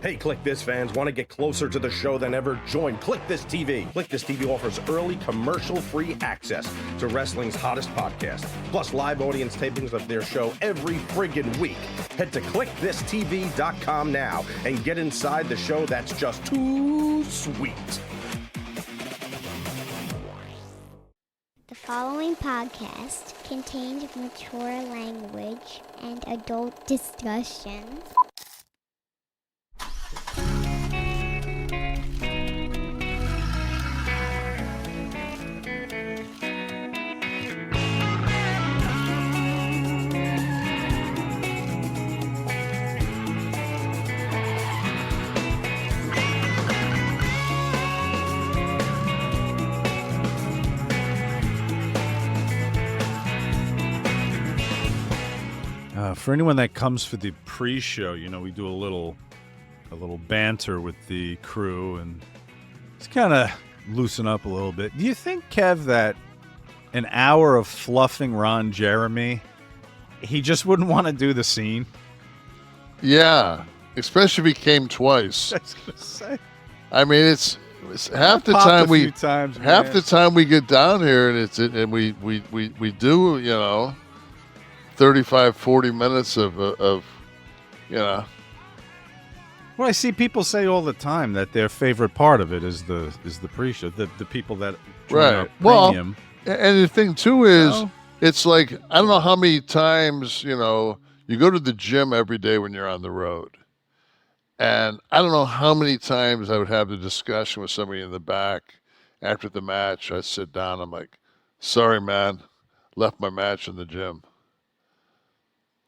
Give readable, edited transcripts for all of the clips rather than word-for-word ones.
Hey, Kliq This fans, want to get closer to the show than ever? Join Kliq This TV. Kliq This TV offers early commercial-free access to wrestling's hottest podcast, plus live audience tapings of their show every friggin' week. Head to kliqthistv.com now and get inside the show that's just too sweet. The following podcast contains mature language and adult discussion. For anyone that comes for the pre-show, you know, we do a little banter with the crew and it's kind of loosen up a little bit. Do you think, Kev, that an hour of fluffing Ron Jeremy, he just wouldn't want to do the scene? Yeah, especially if he came twice. I was gonna say. I mean, it's half the time the time we get down here and we do, you know, 35, 40 minutes of you know. Well, I see people say all the time that their favorite part of it is the pre-show. The people that right. Premium. Well, and the thing too is, it's like I don't know how many times, you know, you go to the gym every day when you're on the road, and I don't know how many times I would have the discussion with somebody in the back after the match. I sit down, I'm like, "Sorry, man, left my match in the gym."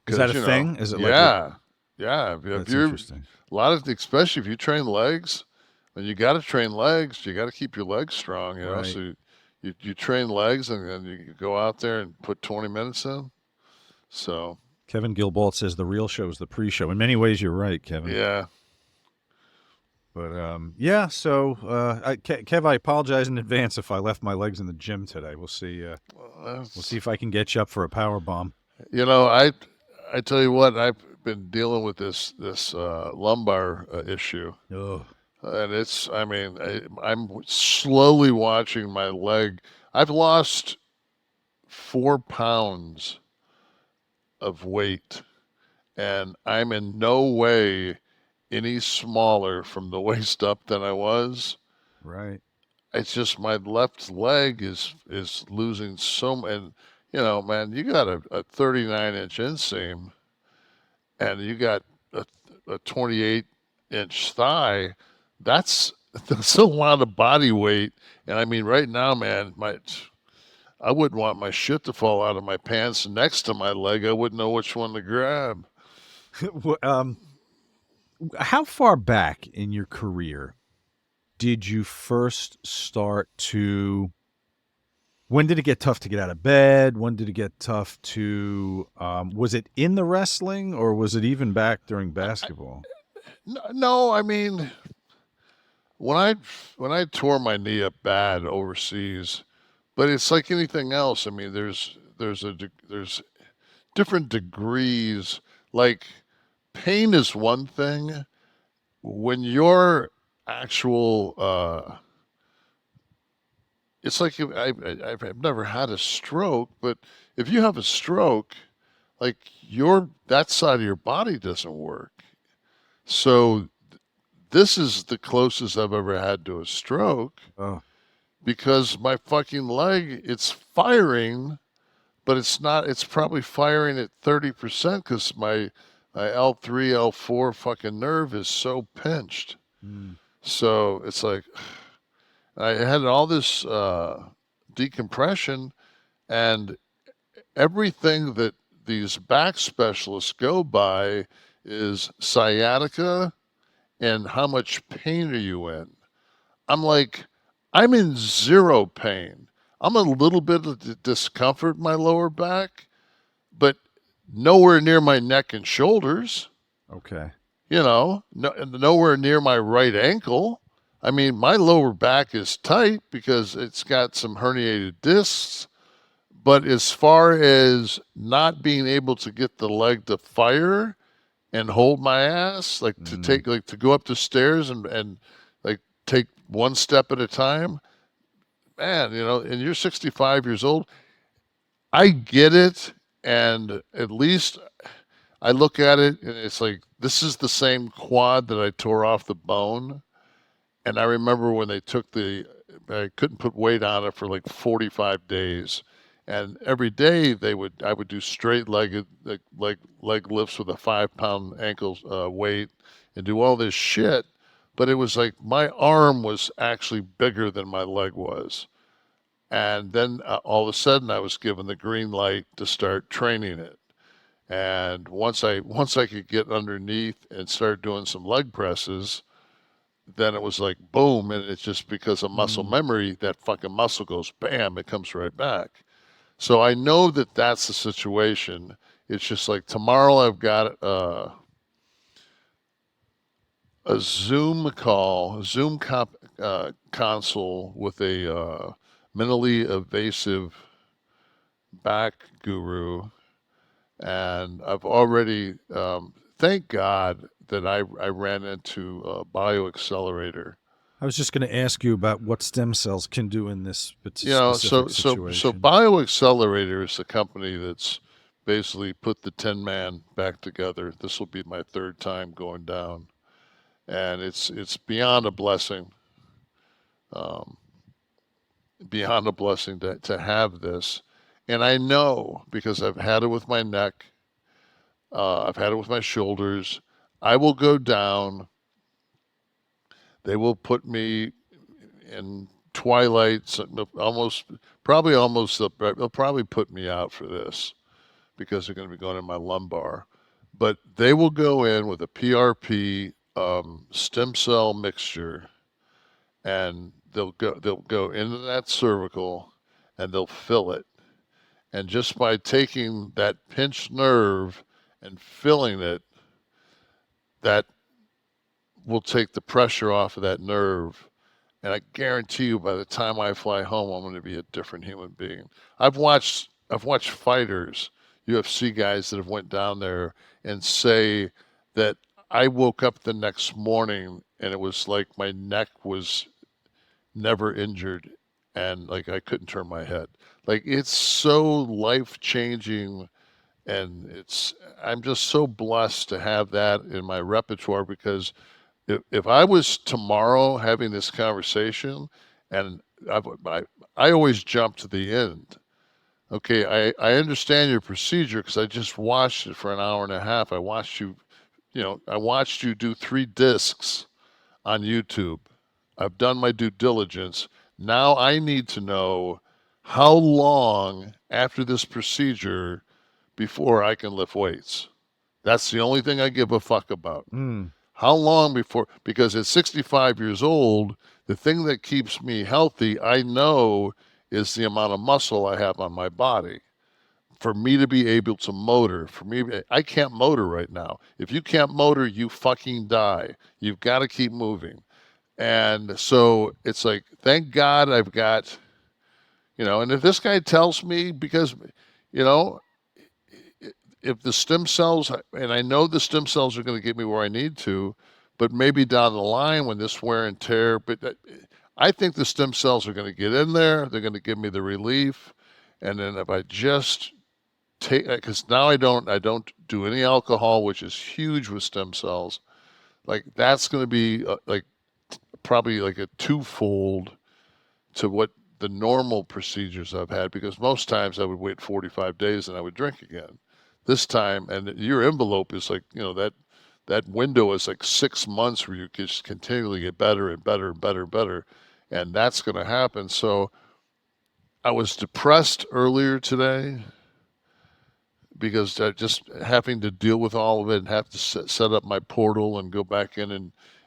Is that a thing? Is it yeah. That's interesting. A lot of, especially if you train legs, and you got to train legs, you got to keep your legs strong, you know. Right. So you train legs, and then you go out there and put 20 minutes in. So Kevin Gilbalt says the real show is the pre-show. In many ways, you're right, Kevin. yeah. But yeah. So Kev, I apologize in advance if I left my legs in the gym today. We'll see. We'll see if I can get you up for a power bomb. You know, I tell you what, I've been dealing with this lumbar issue, Oh. and it's. I mean, I'm slowly watching my leg. I've lost 4 pounds of weight, and I'm in no way any smaller from the waist up than I was. Right. It's just my left leg is losing and you know, man, you got a 39-inch inseam, and you got a 28-inch thigh. That's a lot of body weight. And I mean, right now, man, I wouldn't want my shit to fall out of my pants next to my leg. I wouldn't know which one to grab. How far back in your career did you first start to? When did it get tough to get out of bed? When did it get tough to? Was it in the wrestling, or was it even back during basketball? No, I mean, when I tore my knee up bad overseas, but it's like anything else. I mean, there's different degrees. Like pain is one thing. When your actual it's like I've never had a stroke, but if you have a stroke, like that side of your body doesn't work. So this is the closest I've ever had to a stroke. Oh. Because my fucking leg, it's firing, but it's not. It's probably firing at 30% because my L3, L4 fucking nerve is so pinched. So it's like I had all this decompression, and everything that these back specialists go by is sciatica and how much pain are you in. I'm like, I'm in zero pain. I'm a little bit of discomfort in my lower back, but nowhere near my neck and shoulders. Okay. You know, nowhere near my right ankle. I mean, my lower back is tight because it's got some herniated discs. But as far as not being able to get the leg to fire, and hold my ass, like to take, like to go up the stairs and like take one step at a time. Man, and you're 65 years old. I get it. And at least I look at it and it's like, this is the same quad that I tore off the bone. And I remember when they took I couldn't put weight on it for like 45 days. And every day I would do straight legged, leg lifts with a 5 pound ankle weight and do all this shit. But it was like my arm was actually bigger than my leg was. And then all of a sudden I was given the green light to start training it. And once I could get underneath and start doing some leg presses, then it was like boom, and it's just because of muscle memory, that fucking muscle goes bam, it comes right back. So I know that that's the situation. It's just like tomorrow I've got a console with a minimally invasive back guru, and I've already thank God that I ran into a bioaccelerator. I was just going to ask you about what stem cells can do in this So specific situation. bioaccelerator is the company that's basically put the Tin Man back together. This will be my third time going down, and it's beyond a blessing. Beyond a blessing to have this. And I know because I've had it with my neck, I've had it with my shoulders. I will go down. They will put me in twilight, they'll probably put me out for this because they're going to be going in my lumbar. But they will go in with a PRP stem cell mixture, and they'll go into that cervical, and they'll fill it. And just by taking that pinched nerve and filling it, that will take the pressure off of that nerve. And I guarantee you, by the time I fly home, I'm going to be a different human being. I've watched fighters, UFC guys that have went down there and say that I woke up the next morning and it was like my neck was never injured and like I couldn't turn my head. Like it's so life changing, and I'm just so blessed to have that in my repertoire because if I was tomorrow having this conversation, and I always jump to the end. Okay, I understand your procedure because I just watched it for an hour and a half. I watched you do 3 discs on YouTube. I've done my due diligence. Now I need to know how long after this procedure before I can lift weights. That's the only thing I give a fuck about. How long before? Because at 65 years old, the thing that keeps me healthy, I know, is the amount of muscle I have on my body. For me to be able to motor, I can't motor right now. If you can't motor, you fucking die. You've got to keep moving. And so it's like, thank God I've got, and if this guy tells me, because, you know, if the stem cells, and I know the stem cells are going to get me where I need to, but maybe down the line when this wear and tear, I think the stem cells are going to get in there. They're going to give me the relief. And then if I just take, because now I don't do any alcohol, which is huge with stem cells. Like that's going to be probably like a twofold to what the normal procedures I've had, because most times I would wait 45 days and I would drink again. This time, and your envelope is like, that window is like 6 months where you just continually get better and better and better and better. And that's going to happen. So I was depressed earlier today because just having to deal with all of it and have to set up my portal and go back in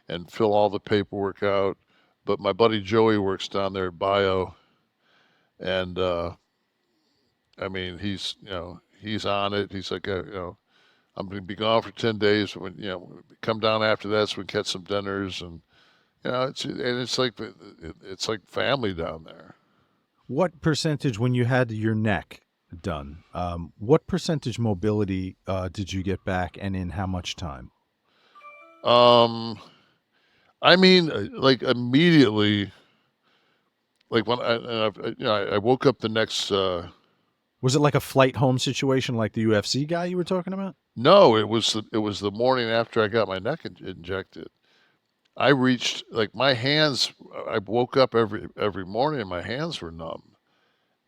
and fill all the paperwork out. But my buddy Joey works down there at Bio, and I mean he's on it. He's like, I'm going to be gone for 10 days. When come down after that, so we catch some dinners, and it's like family down there. What percentage when you had your neck? done. What percentage mobility did you get back, and in how much time? I mean, like immediately, like when I woke up the next. Was it like a flight home situation, like the UFC guy you were talking about? No, it was the morning after I got my neck injected. I reached like my hands. I woke up every morning and my hands were numb.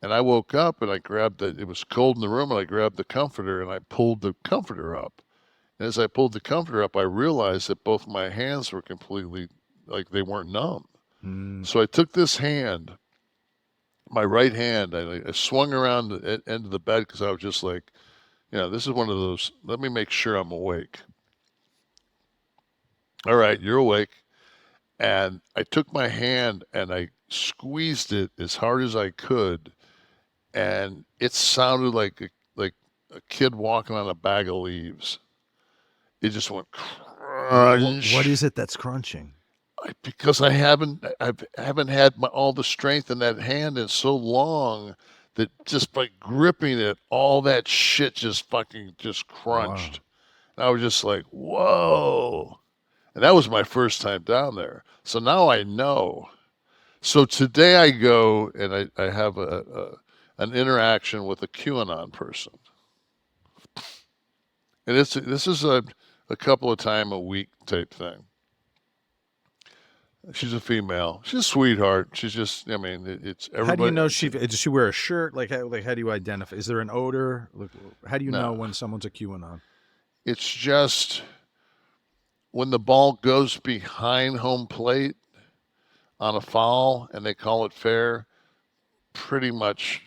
And I woke up and I grabbed it was cold in the room and I grabbed the comforter and I pulled the comforter up. And as I pulled the comforter up, I realized that both my hands were completely like they weren't numb. Mm. So I took this hand, my right hand, and I swung around the end of the bed because I was just like, this is one of those, let me make sure I'm awake. All right, you're awake. And I took my hand and I squeezed it as hard as I could. And it sounded like a kid walking on a bag of leaves. It just went crunch. What is it that's crunching? Because I haven't had all the strength in that hand in so long that just by gripping it, all that shit just fucking just crunched. Wow. And I was just like, whoa. And that was my first time down there. So now I know. So today I go and I have an interaction with a QAnon person. And this is a couple of time a week type thing. She's a female. She's a sweetheart. She's just, I mean, it's everybody. How do you know does she wear a shirt? Like how do you identify? Is there an odor? How do you know when someone's a QAnon? It's just when the ball goes behind home plate on a foul and they call it fair, pretty much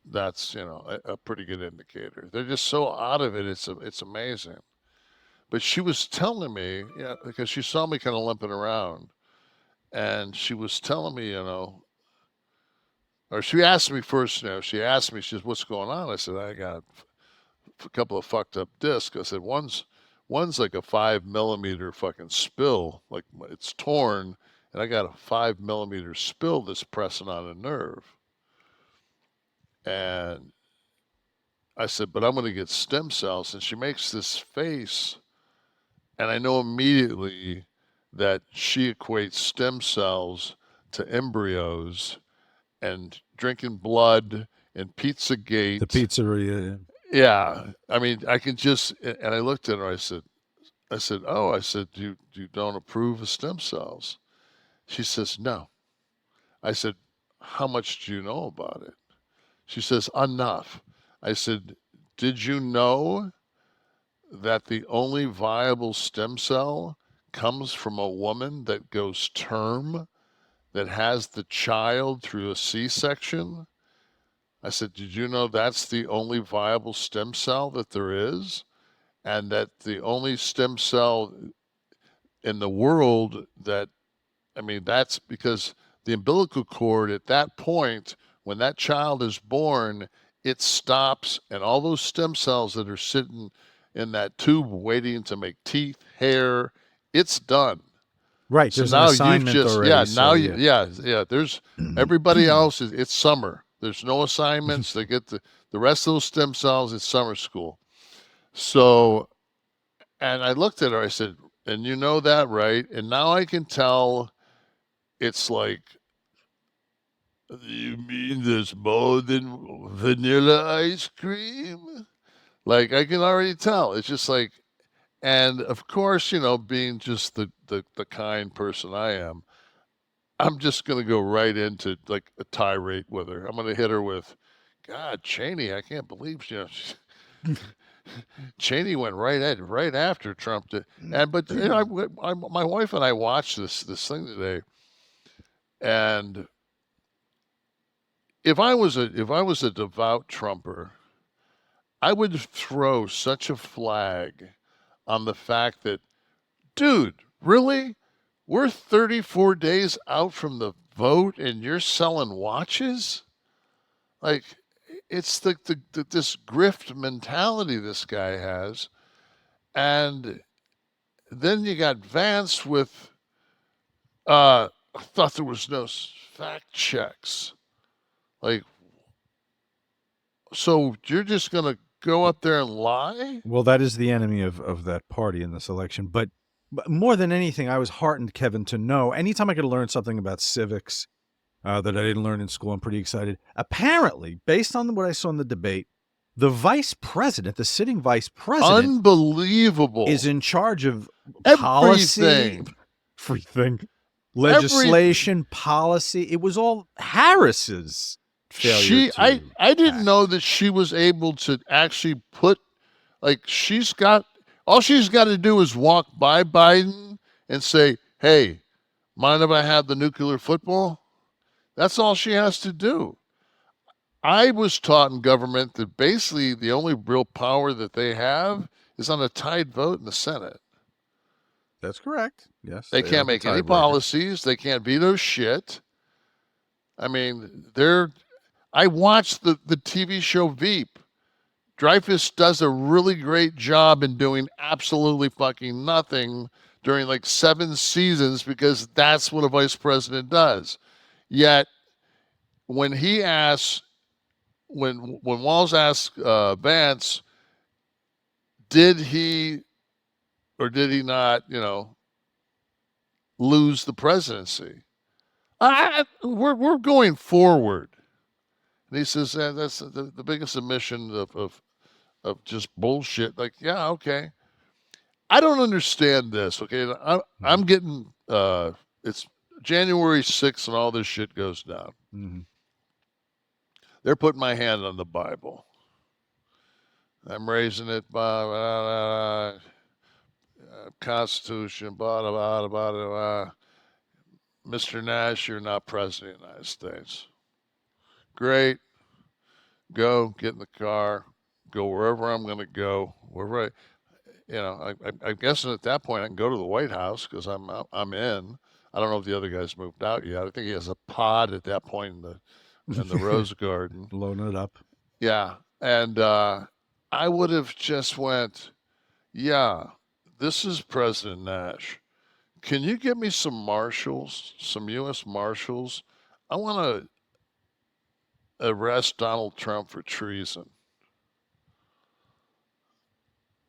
that's, a pretty good indicator. They're just so out of it. It's amazing. But she was telling me, because she saw me kind of limping around. And she was telling me, or she asked me first, she asked me, she says, what's going on? I said, I got a couple of fucked up discs. I said, one's like a 5 millimeter fucking spill, like it's torn, and I got a 5 millimeter spill that's pressing on a nerve. And I said, but I'm going to get stem cells. And she makes this face, and I know immediately that she equates stem cells to embryos and drinking blood and Pizzagate. The pizzeria. Yeah. I mean, I can just, and I looked at her, I said, you don't approve of stem cells? She says, no. I said, how much do you know about it? She says, enough. I said, did you know that the only viable stem cell comes from a woman that goes term, that has the child through a C-section? I said, did you know that's the only viable stem cell that there is? And that the only stem cell in the world that's because the umbilical cord at that point, when that child is born, it stops, and all those stem cells that are sitting in that tube waiting to make teeth, hair, it's done. Right. So there's now an assignment you've just, already. there's everybody else it's summer. There's no assignments. They get the rest of those stem cells. It's summer school. So, and I looked at her, I said, and you know that, right? And now I can tell it's like, you mean there's more than vanilla ice cream? Like, I can already tell. It's just like, and of course, being just the kind person I am, I'm just going to go right into like a tirade with her. I'm going to hit her with, God, Cheney, I can't believe, Cheney went right after Trump did. But my wife and I watched this thing today, and if I was a devout Trumper, I would throw such a flag on the fact that, dude, really? We're 34 days out from the vote and you're selling watches? Like, it's this grift mentality this guy has. And then you got Vance with, I thought there was no fact checks. Like, So you're just going to go up there and lie? Well, that is the enemy of that party in this election. But more than anything, I was heartened, Kevin, to know anytime I could learn something about civics that I didn't learn in school, I'm pretty excited. Apparently, based on what I saw in the debate, the vice president, the sitting vice president, unbelievable, is in charge of everything. Everything. Legislation, policy. It was all Harris's failure. I didn't know that she was able to actually put, like, all she's got to do is walk by Biden and say, hey, mind if I have the nuclear football? That's all she has to do. I was taught in government that basically the only real power that they have is on a tied vote in the Senate. That's correct. Yes. They can't make any policies. They can't veto shit. I mean, I watched the TV show Veep. Dreyfus does a really great job in doing absolutely fucking nothing during like 7 seasons because that's what a vice president does. Yet when he asks, when Walz asked Vance, did he or did he not, lose the presidency? We're going forward. And he says, that's the biggest admission of just bullshit. Like, yeah, okay. I don't understand this, okay? I'm getting, it's January 6th and all this shit goes down. Mm-hmm. They're putting my hand on the Bible. I'm raising it by Constitution, blah, blah, blah, blah, blah. Mr. Nash, you're not president of the United States. Great. Go, get in the car, go wherever I'm going to go. Wherever I'm guessing at that point I can go to the White House because I'm in. I don't know if the other guys moved out yet. I think he has a pod at that point in the Rose Garden. Loading it up. Yeah. And I would have just went, yeah, this is President Nash. Can you get me some marshals, some U.S. marshals? I want to arrest Donald Trump for treason.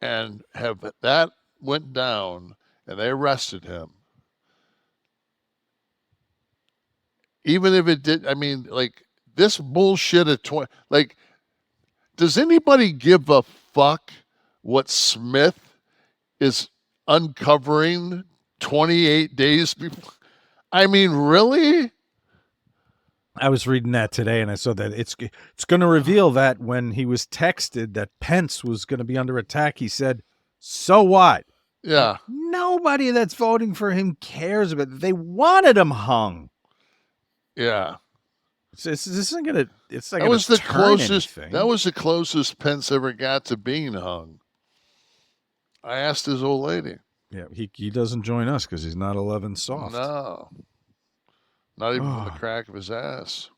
And have that went down and they arrested him. Even if it did, I mean, like, this bullshit at 20, like, does anybody give a fuck what Smith is uncovering 28 days before? I mean, really? I was reading that today, and I saw that it's going to reveal that when he was texted that Pence was going to be under attack, he said, so what? Yeah. Nobody that's voting for him cares about it. They wanted him hung. Yeah. This isn't going to, it's like, that was the closest, anything. that was the closest Pence ever got to being hung. I asked his old lady. Yeah, he doesn't join us because he's not 11 soft. No. Not even from the crack of his ass.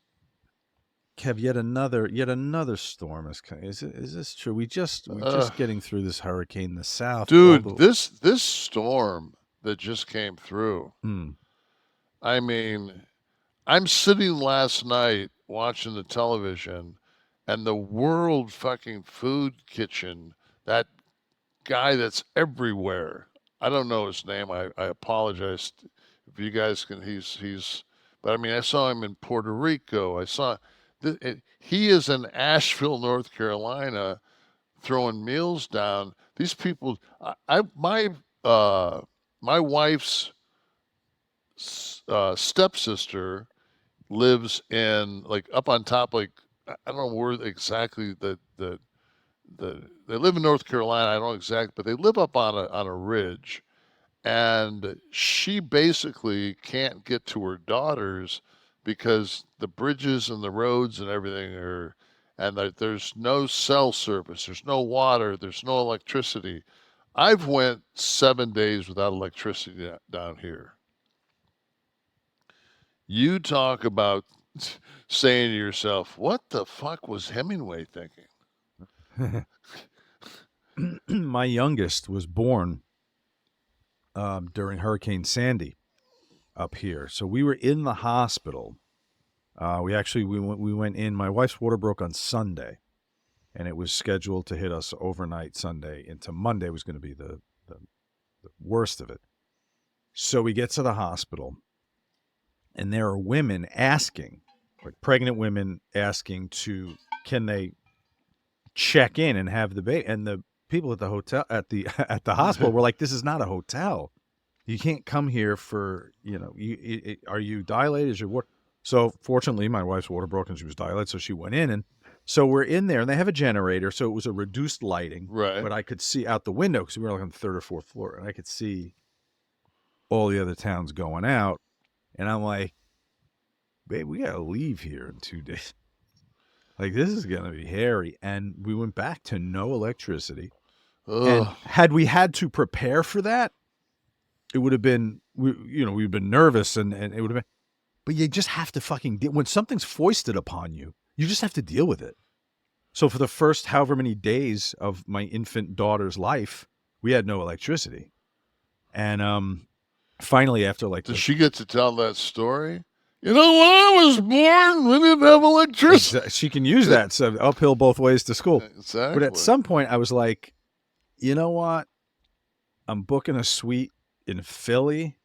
Kev, yet another storm is coming. Is this true? We're just getting through this hurricane in the south. Dude, this storm that just came through. I mean, I'm sitting last night watching the television, and the World fucking Food Kitchen, that guy that's everywhere. I don't know his name. I apologize if you guys can. He's. But I mean, I saw him in Puerto Rico. He is in Asheville, North Carolina, throwing meals down. These people. My wife's stepsister lives in, like, up on top, like, I don't know where exactly they live in North Carolina. I don't know exactly, but they live up on a ridge, and she basically can't get to her daughters because the bridges and the roads and everything and there's no cell service, there's no water, there's no electricity. I've went 7 days without electricity down here. You talk about saying to yourself, what the fuck was Hemingway thinking? My youngest was born during Hurricane Sandy up here. So we were in the hospital. We went in. My wife's water broke on Sunday. and it was scheduled to hit us overnight Sunday into Monday was going to be the worst of it. So we get to the hospital, and there are women asking, like pregnant women asking can they check in and have the baby? And the people at the hotel, at the hospital were like, this is not a hotel. You can't come here for, are you dilated? Is your water? So fortunately, my wife's water broke and she was dilated, so she went in. And so we're in there, and they have a generator, so it was a reduced lighting. Right. But I could see out the window, because we were like on the third or fourth floor, and I could see all the other towns going out. And I'm like, babe, we got to leave here in 2 days. Like, this is going to be hairy. And we went back to no electricity. Ugh. And had we had to prepare for that, it would have been, we've been nervous, and it would have been. But you just have to fucking deal. When something's foisted upon you, you just have to deal with it. So for the first however many days of my infant daughter's life, we had no electricity. And finally, after like... Does she get to tell that story? When I was born, we didn't have electricity. She can use that. So uphill both ways to school. Exactly. But at some point, I was like, you know what? I'm booking a suite in Philly.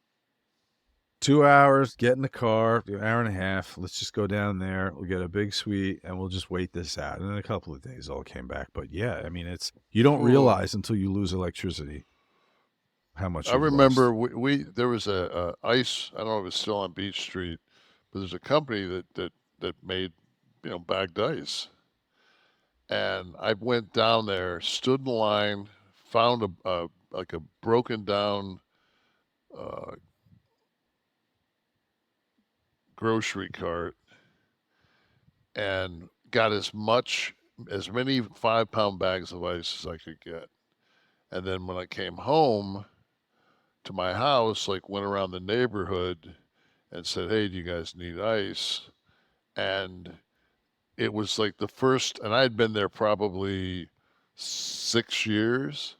2 hours, get in the car, an hour and a half. Let's just go down there. We'll get a big suite, and we'll just wait this out. And in a couple of days, all came back. But yeah, I mean, you don't realize until you lose electricity how much. I remember there was a ice. I don't know if it's still on Beach Street, but there's a company that made bagged ice, and I went down there, stood in line, found a broken down grocery cart, and got as many 5-pound bags of ice as I could get. And then when I came home to my house, went around the neighborhood and said, hey, do you guys need ice? And it was like the first, and I had been there probably 6 years,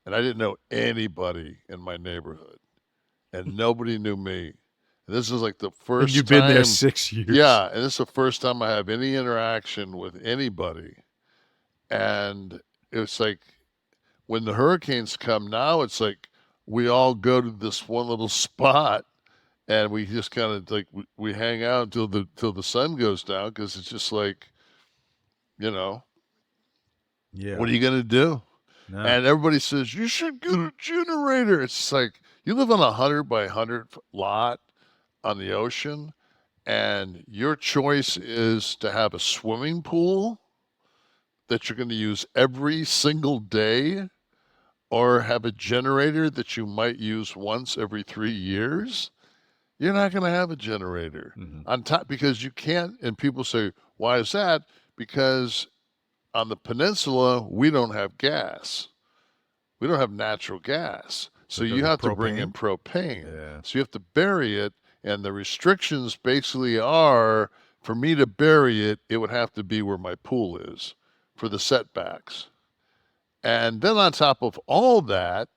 and I didn't know anybody in my neighborhood, and nobody knew me. This is like the first and you've time. Been there 6 years. Yeah, and this is the first time I have any interaction with anybody. And it's like when the hurricanes come now, it's like we all go to this one little spot, and we just kind of we hang out until the sun goes down, because it's just like, Yeah. What are you gonna do? No. And everybody says you should get a generator. It's like you live on a 100 by 100 lot on the ocean, and your choice is to have a swimming pool that you're going to use every single day, or have a generator that you might use once every 3 years. You're not going to have a generator on top, because you can't. And people say, why is that? Because on the peninsula, we don't have gas. We don't have natural gas. So you have to bring in propane. Yeah. So you have to bury it. And the restrictions basically are, for me to bury it, it would have to be where my pool is for the setbacks. And then on top of all that,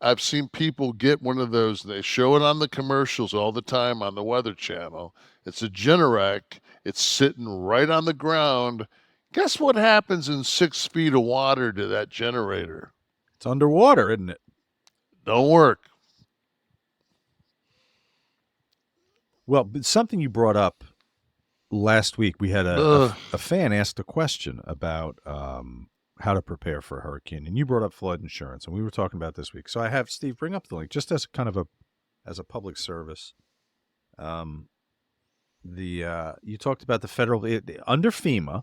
I've seen people get one of those, they show it on the commercials all the time on the Weather Channel. It's a Generac. It's sitting right on the ground. Guess what happens in 6 feet of water to that generator? It's underwater, isn't it? Don't work. Well, but something you brought up last week, we had a fan asked a question about how to prepare for a hurricane, and you brought up flood insurance, and we were talking about this week. So I have Steve bring up the link just as kind of a public service. You talked about the federal under FEMA.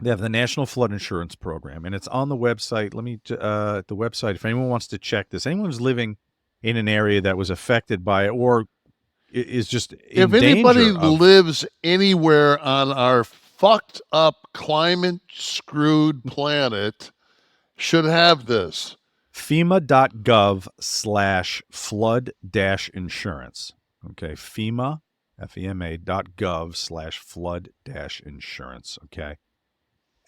They have the National Flood Insurance Program, and it's on the website. The website, if anyone wants to check this, anyone who's living in an area that was affected by it or is just in if anybody danger of, lives anywhere on our fucked up climate screwed planet, should have this. FEMA.gov/flood-insurance. Okay, FEMA, FEMA.gov/flood-insurance. Okay.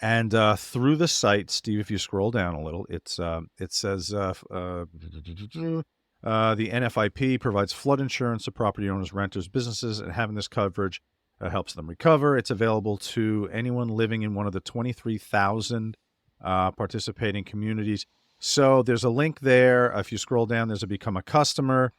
And through the site, Steve, if you scroll down a little, it says the NFIP provides flood insurance to property owners, renters, businesses, and having this coverage helps them recover. It's available to anyone living in one of the 23,000 participating communities. So there's a link there. If you scroll down, there's a Become a Customer.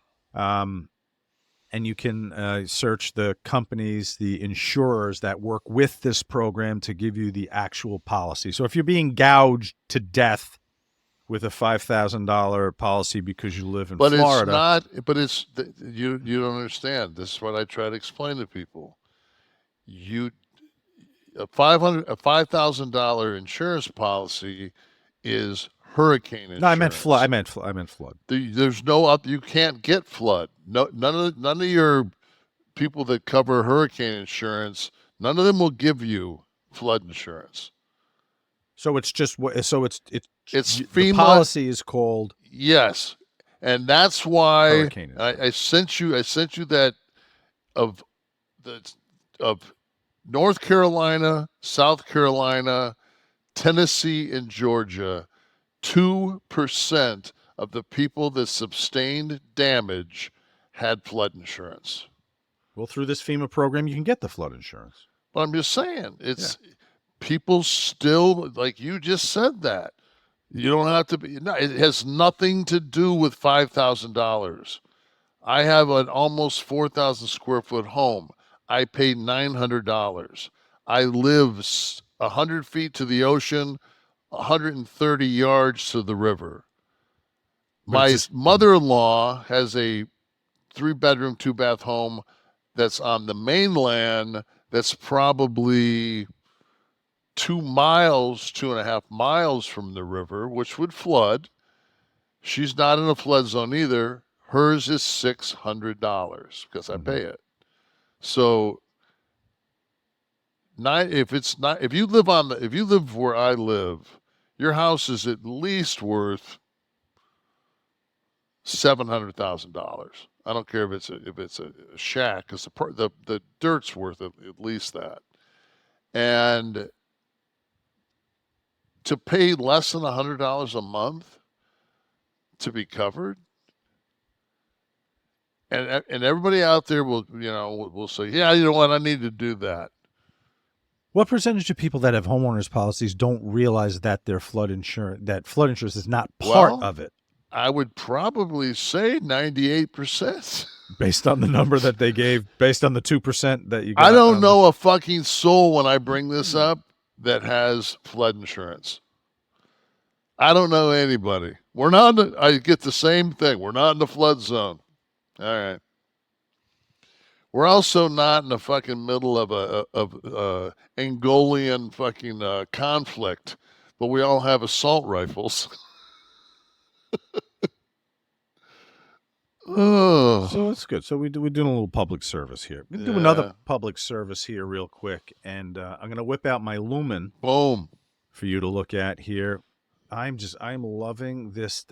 And you can search the companies, the insurers that work with this program to give you the actual policy. So if you're being gouged to death with a $5,000 policy because you live in Florida. It's not, you don't understand. This is what I try to explain to people. A $5,000 insurance policy is hurricane insurance. No, I meant flood. I meant flood. There's you can't get flood. No, none of your people that cover hurricane insurance, none of them will give you flood insurance. So it's just it's FEMA. The policy is called, yes, and that's why I sent you that of North Carolina, South Carolina, Tennessee, and Georgia. 2% of the people that sustained damage had flood insurance. Well, through this FEMA program, you can get the flood insurance. But I'm just saying, people still, like you just said that. You don't have to be, no, it has nothing to do with $5,000. I have an almost 4,000 square foot home. I pay $900. I live 100 feet to the ocean, 130 yards to the river. My mother-in-law has a 3-bedroom, 2-bath home that's on the mainland that's probably 2.5 miles from the river, which would flood. She's not in a flood zone either. Hers is $600 because I pay it. So if you live where I live, your house is at least worth $700,000. I don't care if it's a shack, because the dirt's worth at least that. And to pay less than $100 a month to be covered, and everybody out there will say, yeah, you know what, I need to do that. What percentage of people that have homeowners policies don't realize that their flood insurance is not part of it? I would probably say 98%. Based on the number that they gave, based on the 2% that you got. I don't know a fucking soul when I bring this up that has flood insurance. I don't know anybody. I get the same thing. We're not in the flood zone. All right. We're also not in the fucking middle of a Angolian fucking conflict, but we all have assault rifles. Oh. So that's good. So we're doing a little public service here. We're going to do another public service here real quick, and I'm going to whip out my Lumen. Boom. For you to look at here. I'm loving this.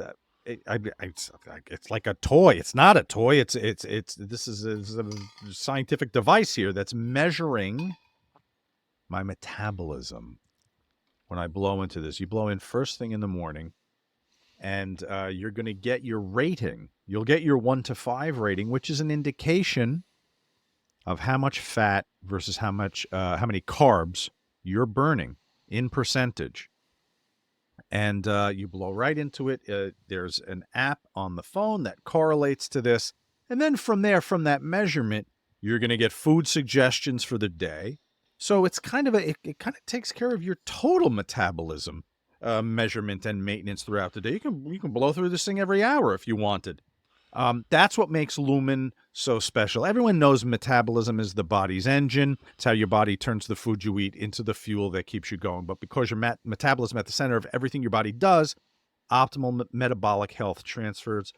It's like a toy. It's not a toy. This is a scientific device here that's measuring my metabolism. When I blow into this, you blow in first thing in the morning, and you're going to get your rating. You'll get your 1 to 5 rating, which is an indication of how much fat versus how many carbs you're burning in percentage. And you blow right into it. There's an app on the phone that correlates to this. And then from that measurement, you're going to get food suggestions for the day. So it's it kind of takes care of your total metabolism measurement and maintenance throughout the day. You can blow through this thing every hour if you wanted. That's what makes Lumen so special. Everyone knows metabolism is the body's engine. It's how your body turns the food you eat into the fuel that keeps you going. But because your metabolism at the center of everything your body does, optimal metabolic health transfers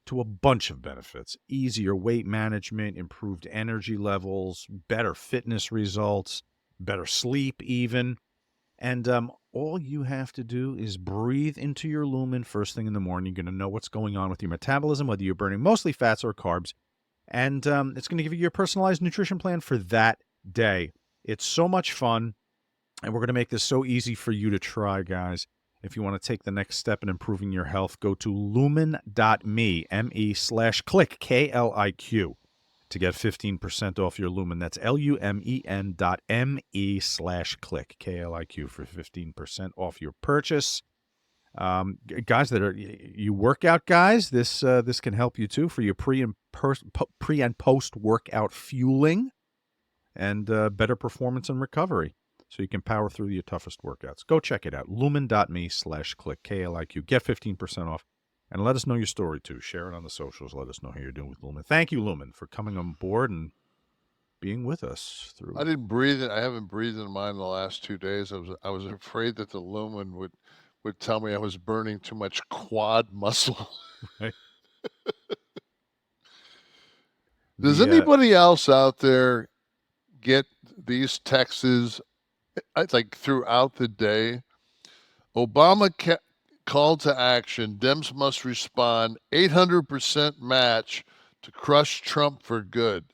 to a bunch of benefits. Easier weight management, improved energy levels, better fitness results, better sleep even. And all you have to do is breathe into your Lumen first thing in the morning. You're going to know what's going on with your metabolism, whether you're burning mostly fats or carbs. And it's going to give you your personalized nutrition plan for that day. It's so much fun. And we're going to make this so easy for you to try, guys. If you want to take the next step in improving your health, go to lumen.me, M-E/Kliq, Kliq. to get 15% off your Lumen. That's LUMEN.me/Kliq, KLIQ, for 15% off your purchase. Guys that are you workout guys, this can help you too for your pre and post workout fueling and better performance and recovery, so you can power through your toughest workouts. Go check it out. Lumen.me/Kliq, KLIQ. Get 15% off. And let us know your story, too. Share it on the socials. Let us know how you're doing with Lumen. Thank you, Lumen, for coming on board and being with us through. I didn't breathe it. I haven't breathed in mine the last 2 days. I was afraid that the Lumen would tell me I was burning too much quad muscle. Right. Does anybody else out there get these texts like throughout the day? Obama call to action. Dems must respond. 800% match to crush Trump for good.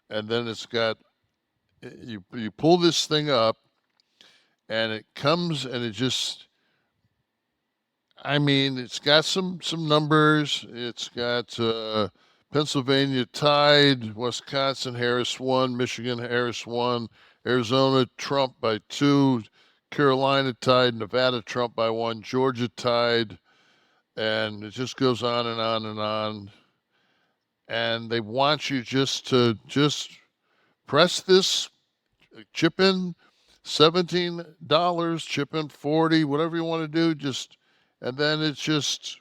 And then it's got, you pull this thing up and it comes and it just, I mean, it's got some numbers. It's got Pennsylvania tied, Wisconsin Harris won, Michigan Harris won, Arizona Trump by 2, Carolina tied, Nevada Trump by 1, Georgia tied, and it just goes on and on and on. And they want you just to press this, chip in $17, chip in 40, whatever you want to do, and then it's just,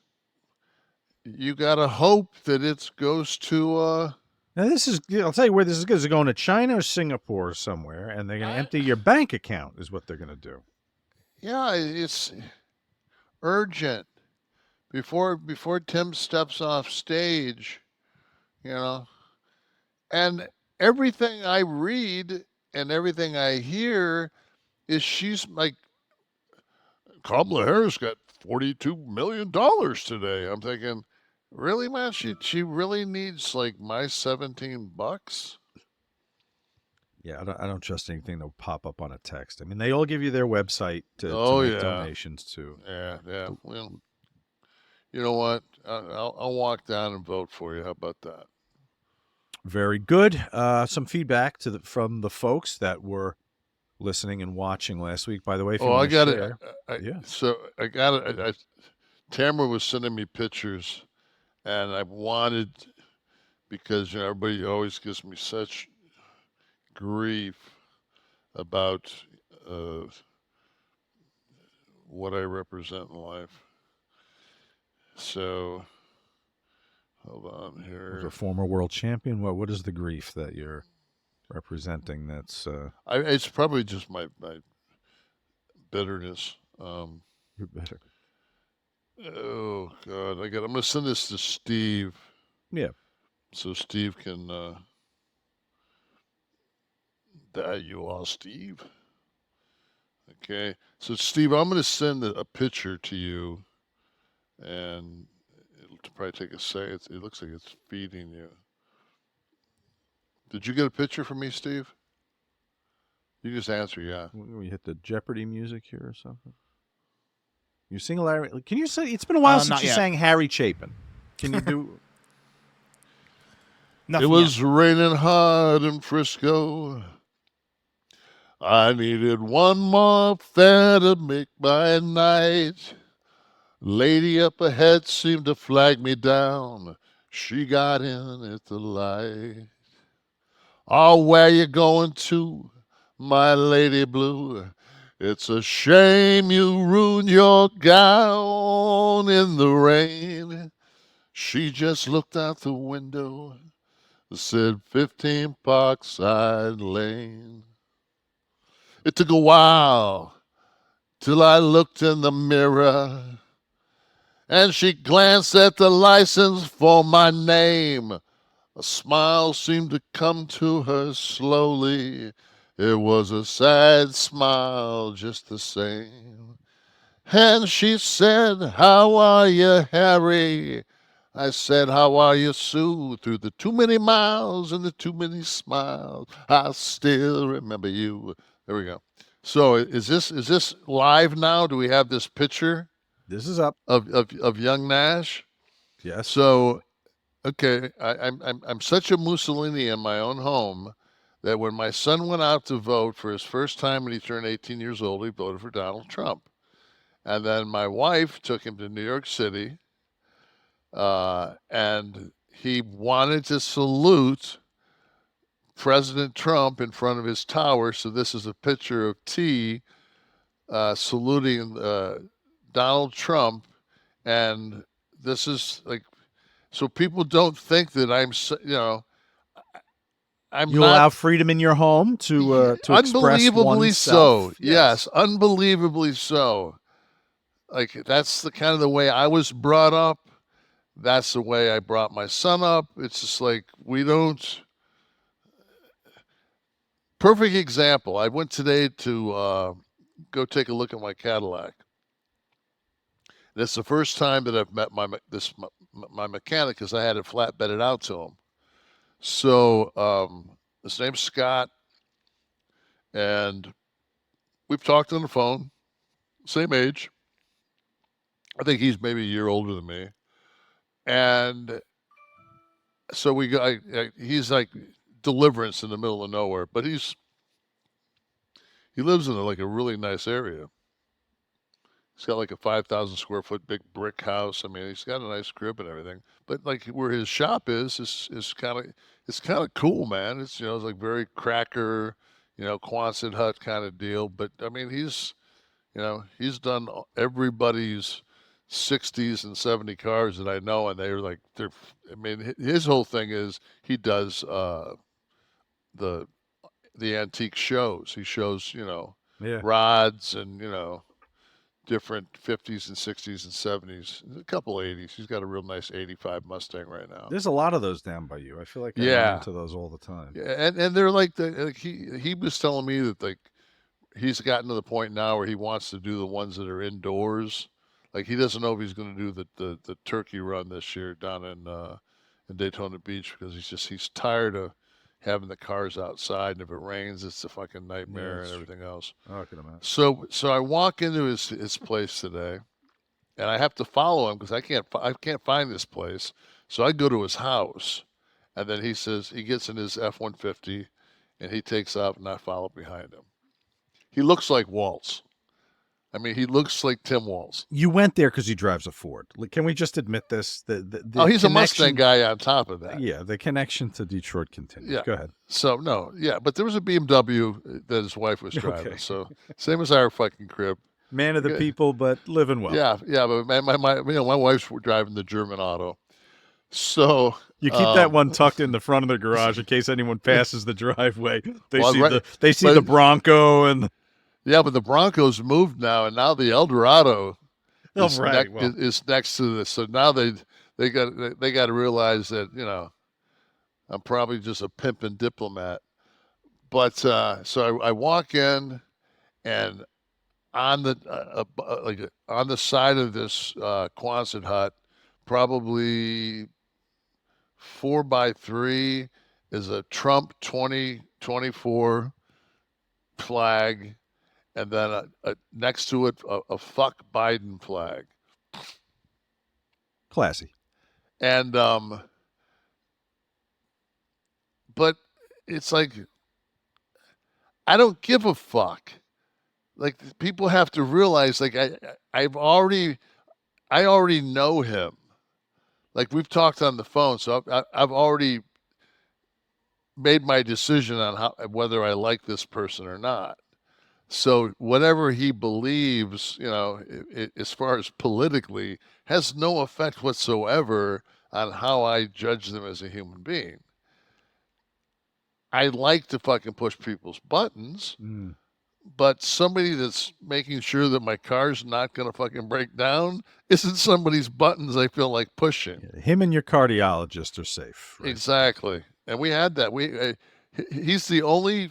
you got to hope that it goes to now this is, I'll tell you where this is going. Is it going to China or Singapore or somewhere, and they're going to empty your bank account is what they're going to do. Yeah, it's urgent. Before Tim steps off stage, and everything I read and everything I hear is she's like, Kamala Harris got $42 million today. I'm thinking, really, man? She really needs like my $17? Yeah, I don't trust anything that will pop up on a text. I mean, they all give you their website to make donations to. Yeah. Well, you know what? I'll walk down and vote for you. How about that? Very good. Some feedback from the folks that were listening and watching last week. By the way, if you I got it. Yeah. So I got it. Tamara was sending me pictures, and I wanted, because everybody always gives me such grief about what I represent in life. So, hold on here. As a former world champion, what is the grief that you're representing? That's it's probably just my bitterness. You're better. Oh God, I'm gonna send this to Steve. Yeah. So Steve can. There you are, Steve. Okay, so Steve, I'm gonna send a picture to you, and it'll probably take a second. It looks like it's feeding you. Did you get a picture from me, Steve? You just answer, yeah. We hit the Jeopardy music here or something. You sing Larry? Can you say? It's been a while since you sang Harry Chapin. Can you do? It was raining hard in Frisco. I needed one more fare to make my night. Lady up ahead seemed to flag me down. She got in at the light. Oh, where you going to, my lady blue? It's a shame you ruined your gown in the rain. She just looked out the window, said 15 Parkside Lane. It took a while till I looked in the mirror, and she glanced at the license for my name. A smile seemed to come to her slowly. It was a sad smile just the same. And she said, "How are you, Harry?" I said, "How are you, Sue?" Through the too many miles and the too many smiles, I still remember you. There we go. So is this live now? Do we have this picture? This is up of young Nash. Yes. So Okay, I'm such a Mussolini in my own home that when my son went out to vote for his first time when he turned 18 years old, he voted for Donald Trump. And then my wife took him to New York City, and he wanted to salute President Trump in front of his tower. So this is a picture of T saluting Donald Trump, and this is like, so people don't think that I'm You not allow freedom in your home to express unbelievably so. oneself. Yes, unbelievably so. Like that's the kind of the way I was brought up. That's the way I brought my son up. It's just like we don't. Perfect example. I went today to go take a look at my Cadillac. And it's the first time that I've met my mechanic because I had it flatbedded out to him. So his name's Scott, and we've talked on the phone. Same age. I think he's maybe a year older than me. And so we go. He's like Deliverance in the middle of nowhere, but he lives in like a really nice area. He's got like a 5,000 square foot big brick house. I mean, he's got a nice crib and everything. But like where his shop is kind of it's kind of cool, man. It's it's like very cracker, Quonset hut kind of deal. But I mean, he's done everybody's 60s and 70 cars that I know, and I mean, his whole thing is he does the antique shows. He shows Yeah. rods and different 50s and 60s and 70s, a couple 80s. He's got a real nice 85 Mustang right now. There's a lot of those down by you. I feel like I run into those all the time. Yeah, and they're like he was telling me that like he's gotten to the point now where he wants to do the ones that are indoors. Like he doesn't know if he's going to do the turkey run this year down in Daytona Beach because he's tired of having the cars outside, and if it rains, it's a fucking nightmare and everything else. Oh, I can imagine. So I walk into his place today, and I have to follow him because I can't find this place. So I go to his house, and then he says he gets in his F-150, and he takes off, and I follow behind him. He looks like Waltz. I mean, he looks like Tim Waltz. You went there because he drives a Ford. Can we just admit this? He's a Mustang guy on top of that. Yeah, the connection to Detroit continues. Yeah. Go ahead. So, no, yeah, but there was a BMW that his wife was driving. Okay. So, same as our fucking crib. Man of the people, but living well. Yeah, but my wife's driving the German auto. So you keep that one tucked in the front of the garage in case anyone passes the driveway. They see the Bronco and. Yeah, but the Broncos moved now, and now the Eldorado is next to this. So now they got to realize that I'm probably just a pimp and diplomat. But so I walk in, and on the side of this Quonset hut, probably 4x3 is a Trump 2024 flag. And then next to it, a fuck Biden flag. Classy. And, but it's like, I don't give a fuck. Like people have to realize, like I already know him. Like we've talked on the phone, so I've already made my decision on whether I like this person or not. So whatever he believes, as far as politically, has no effect whatsoever on how I judge them as a human being. I like to fucking push people's buttons, but somebody that's making sure that my car's not going to fucking break down isn't somebody's buttons I feel like pushing. Yeah, him and your cardiologist are safe. Right? Exactly. And we had that. He's the only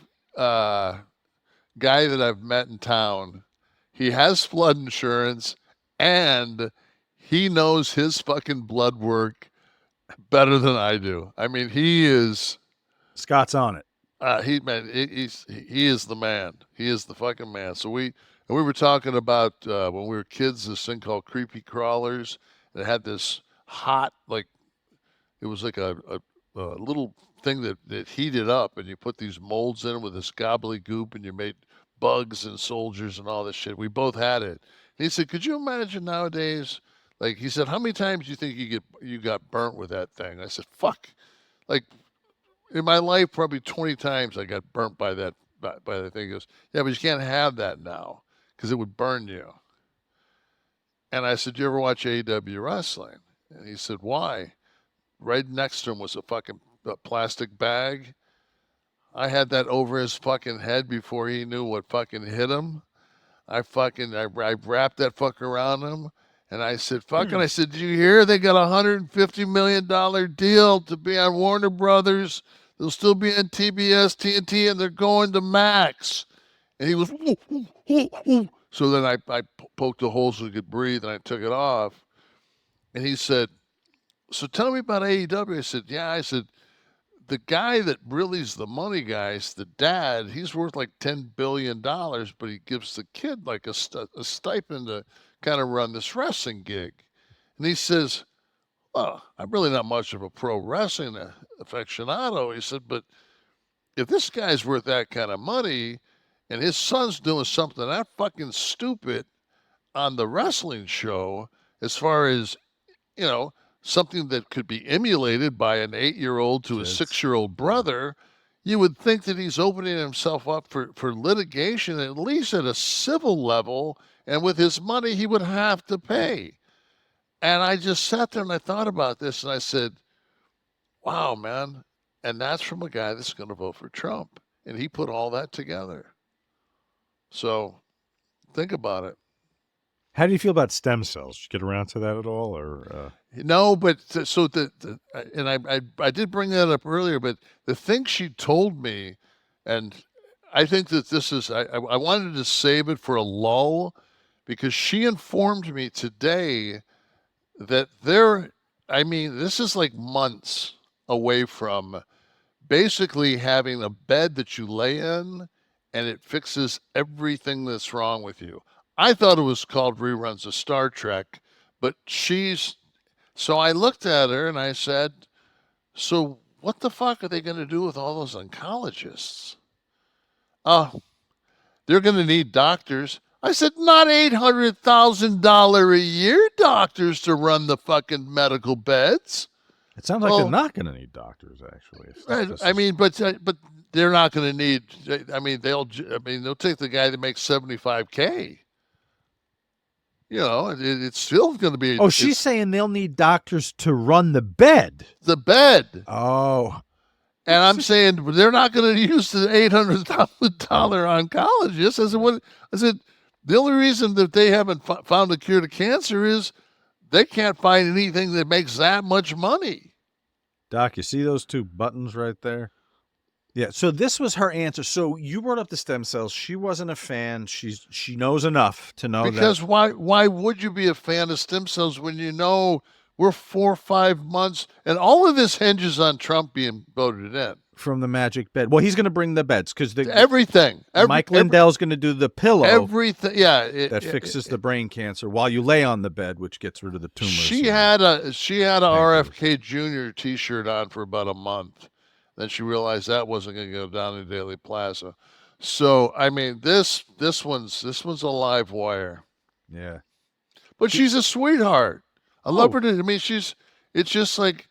guy that I've met in town. He has flood insurance and he knows his fucking blood work better than I do. I mean, he is Scott's on it. He is the man. He is the fucking man. So we were talking about when we were kids, this thing called creepy crawlers. It had this hot, like it was like a little thing that heated up, and you put these molds in with this gobbledygook, and you made bugs and soldiers and all this shit. We both had it. And he said, "Could you imagine nowadays?" Like he said, "How many times do you think you got burnt with that thing?" I said, "Fuck." Like in my life, probably 20 times I got burnt by that thing. He goes, "Yeah, but you can't have that now because it would burn you." And I said, "You ever watch AEW wrestling?" And he said, "Why?" Right next to him was a fucking plastic bag. I had that over his fucking head before he knew what fucking hit him. I wrapped that fucker around him, and I said, "Fucking," I said, "Did you hear they got $150 million deal to be on Warner Brothers? They'll still be on TBS, TNT, and they're going to Max." And he was, "Woo, woo, woo, woo." So then I poked the hole so he could breathe, and I took it off. And he said, "So tell me about AEW." I said, "Yeah." I said, "The guy that really's the money guys, the dad, he's worth like $10 billion, but he gives the kid like a stipend to kind of run this wrestling gig." And he says, "Well, I'm really not much of a pro wrestling aficionado." He said, "But if this guy's worth that kind of money and his son's doing something that fucking stupid on the wrestling show, as far as, you know, something that could be emulated by an 8-year-old to a 6-year-old brother, you would think that he's opening himself up for litigation, at least at a civil level, and with his money he would have to pay." And I just sat there and I thought about this, and I said, "Wow, man." And that's from a guy that's going to vote for Trump. And he put all that together. So think about it. How do you feel about stem cells? Did you get around to that at all, or? No, but so and I did bring that up earlier, but the thing she told me, and I think that this is, I wanted to save it for a lull, because she informed me today that this is like months away from basically having a bed that you lay in and it fixes everything that's wrong with you. I thought it was called reruns of Star Trek, but so I looked at her and I said, "So what the fuck are they going to do with all those oncologists?" They're going to need doctors. I said, "Not $800,000 a year doctors to run the fucking medical beds." It sounds like they're not going to need doctors, actually. But they're not going to need. They'll take the guy that makes $75K. It's still going to be. Oh, she's saying they'll need doctors to run the bed. The bed. Oh. And I'm saying they're not going to use the $800,000 oncologist. I said, the only reason that they haven't found a cure to cancer is they can't find anything that makes that much money. Doc, you see those two buttons right there? Yeah, so this was her answer. So you brought up the stem cells. She wasn't a fan. She knows enough to know because that. Why would you be a fan of stem cells when you know we're 4 or 5 months, and all of this hinges on Trump being voted in? From the magic bed. Well, he's going to bring the beds because everything. Mike Lindell's going to do the pillow. Everything, yeah. That fixes the brain cancer while you lay on the bed, which gets rid of the tumors. She had a RFK Jr. T-shirt on for about a month. Then she realized that wasn't going to go down in Daily Plaza. So I mean, this one's a live wire. Yeah, but she's a sweetheart. I love her. It's just like.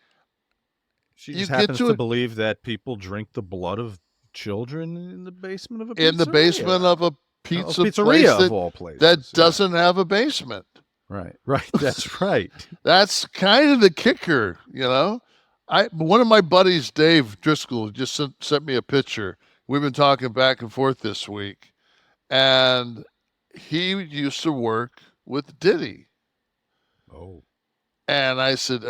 She just happens to believe that people drink the blood of children in the basement of a pizzeria. In the basement of a pizzeria of all places. That doesn't have a basement. Right. That's right. That's kind of the kicker, one of my buddies, Dave Driscoll, just sent me a picture. We've been talking back and forth this week. And he used to work with Diddy. Oh. And I said,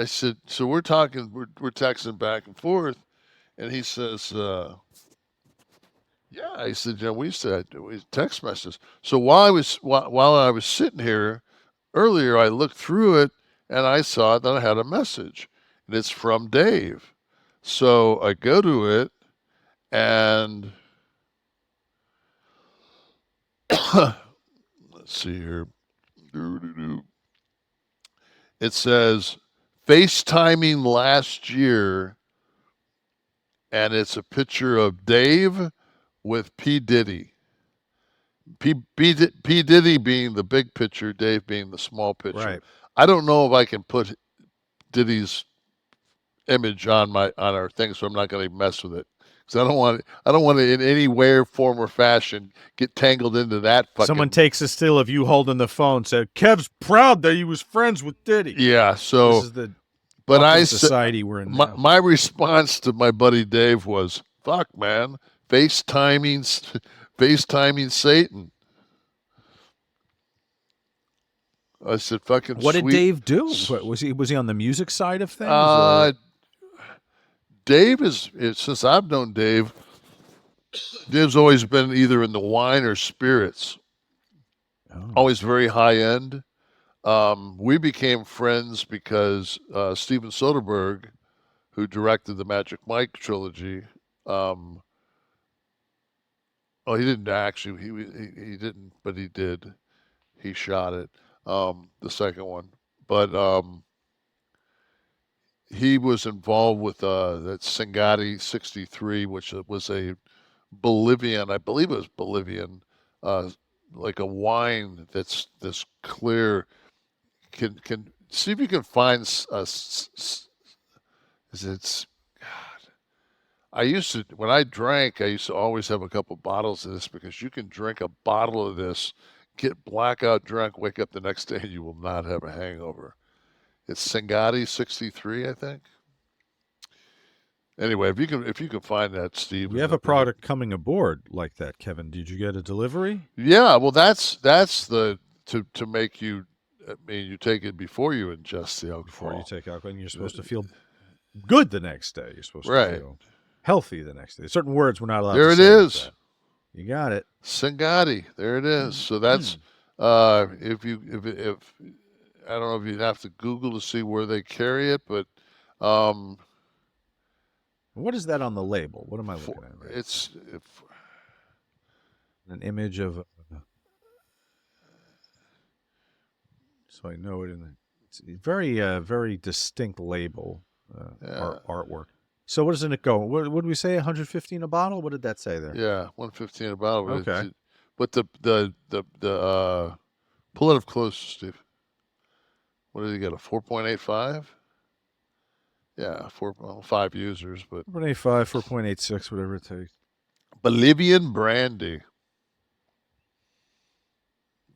so we're texting back and forth, and he says, yeah. I said, we used to text messages. So while I was sitting here earlier, I looked through it and I saw that I had a message, and it's from Dave. So I go to it, and let's see here. It says, FaceTiming last year, and it's a picture of Dave with P. Diddy. P. Diddy being the big picture, Dave being the small picture. Right. I don't know if I can put Diddy's image on our thing, so I'm not going to mess with it. Because I don't want to in any way, form, or fashion get tangled into that fucking. Someone takes a still of you holding the phone, said, Kev's proud that he was friends with Diddy. Yeah, so. This is the But I society we're in now. My response to my buddy Dave was, "Fuck, man, FaceTiming Satan." I said, "Fucking." What did sweet. Dave do? Was he on the music side of things? Dave is since I've known Dave. Dave's always been either in the wine or spirits. Oh. Always very high end. We became friends because Steven Soderbergh, who directed the Magic Mike trilogy, he didn't actually. He didn't, but he did. He shot it, the second one. But he was involved with that Sangati 63, which was a Bolivian, I believe it was Bolivian, like a wine that's this clear. Can see if you can find I used to, when I drank, I used to always have a couple bottles of this because you can drink a bottle of this, get blackout drunk, wake up the next day, and you will not have a hangover. It's Sangati 63, I think. Anyway, if you can find that, Steve. We have a product coming aboard like that, Kevin. Did you get a delivery? Yeah, well, that's the to make you. I mean, you take it before you ingest the alcohol. Before you take alcohol, and you're supposed to feel good the next day. You're supposed to feel healthy the next day. Certain words we're not allowed to say. There it is. Like you got it. Sangati. There it is. So that's if I don't know if you'd have to Google to see where they carry it, but what is that on the label? What am I looking at? Right? It's an image of. So I know it it's a very distinct label, artwork. So what doesn't it go? What did we say? 115 a bottle? What did that say there? Yeah, 115 a bottle. Okay. But the pull it up close, Steve. What did he get? A 4.85? Yeah, 5 users, but 4.85, 4.86, whatever it takes. Bolivian brandy.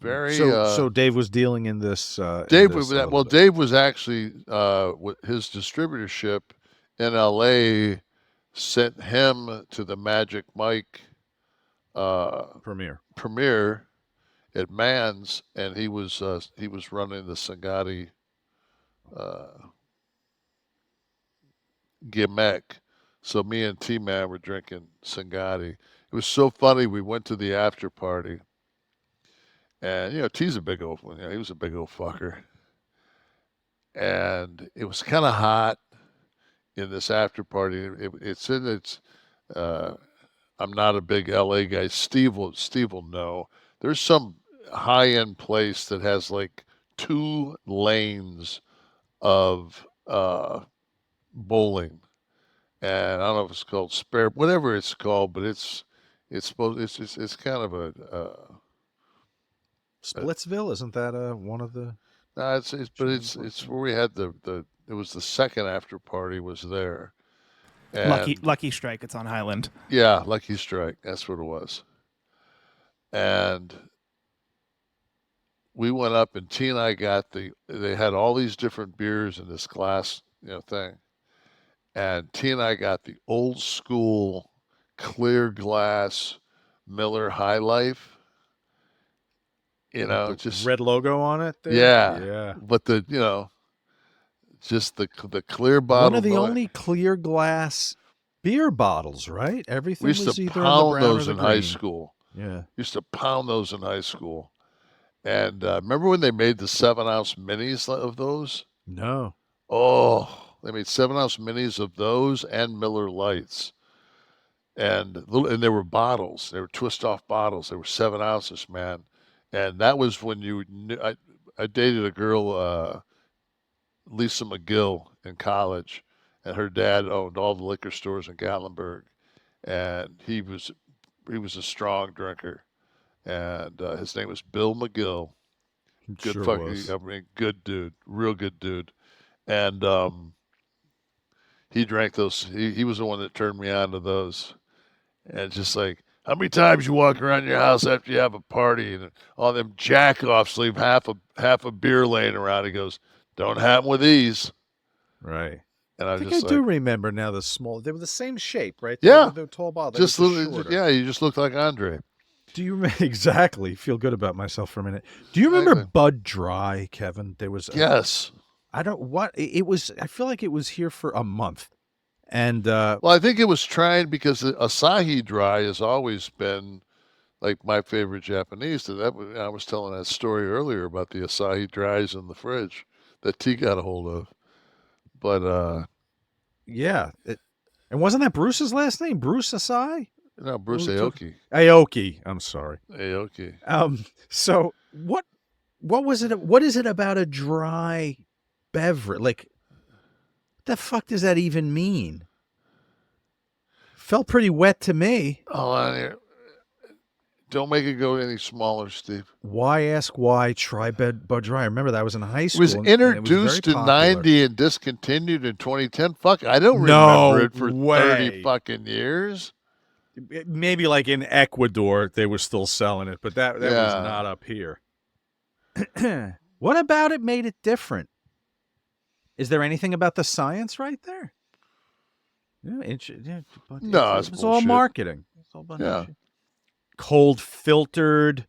Very. So Dave was dealing in this. Dave was actually with his distributorship in LA sent him to the Magic Mike premiere at Mans, and he was running the Sangati gimmick. So me and T-Man were drinking Sangati. It was so funny. We went to the after party. And, T's a big old, he was a big old fucker. And it was kind of hot in this after party. I'm not a big LA guy. Steve will know. There's some high-end place that has like 2 lanes of bowling. And I don't know if it's called Spare, whatever it's called, but it's kind of a Splitsville, isn't that one of the? No, it's where we had it was the second after party was there. And Lucky Strike. It's on Highland. Yeah, Lucky Strike. That's what it was. And we went up, and T and I got they had all these different beers in this glass, thing. And T and I got the old school clear glass Miller High Life. Just red logo on it there? Yeah. But just the clear bottle. One of the only clear glass beer bottles, right? Everything we used was to either pound in the brown those or in the high green. school. Yeah. Used to pound those in high school. And remember when they made the 7-ounce minis of those? No. Oh, they made 7-ounce minis of those and Miller Lights. And they were bottles. They were twist-off bottles. They were 7 ounces, man. And that was when I dated a girl Lisa McGill in college, and her dad owned all the liquor stores in Gatlinburg, and he was a strong drinker, and his name was Bill McGill. Good Sure fucking, was. I mean, good dude, real good dude, and he drank those. He was the one that turned me on to those, and just like. How many times you walk around your house after you have a party and all them jack-offs leave half a beer laying around? He goes, "Don't happen with these." Right. And I I'm think just I do like, remember now the small. They were the same shape, right? yeah, They're tall bottle. They just were just look, shorter. yeah, you just look like Andre. Do you remember exactly? Feel good about myself for a minute. Do you remember Exactly. Bud Dry, Kevin? There was Yes. I don't what it was. I feel like it was here for a month, and Well, I think it was trying because the Asahi Dry has always been like my favorite Japanese. I was telling that story earlier about the Asahi Dries in the fridge that T got a hold of. But yeah, and wasn't that Bruce's last name? Bruce Asai? Bruce Aoki. Aoki. I'm sorry. Aoki. So what was it? What is it about a dry beverage? Like, what the fuck does that even mean? Felt pretty wet to me. Oh, don't make it go any smaller, Steve. Why ask why? Try Bud Dry. I remember that was in high It school. was and it was very introduced in popular. 90 and discontinued in 2010. Fuck, I don't No remember it for way. 30 fucking years. Maybe like in Ecuador they were still selling it, but that was not up here. What about it made it different? Is there anything about the science right there? No, it's all bullshit. marketing. It's all a bunch of Yeah. shit. Cold filtered,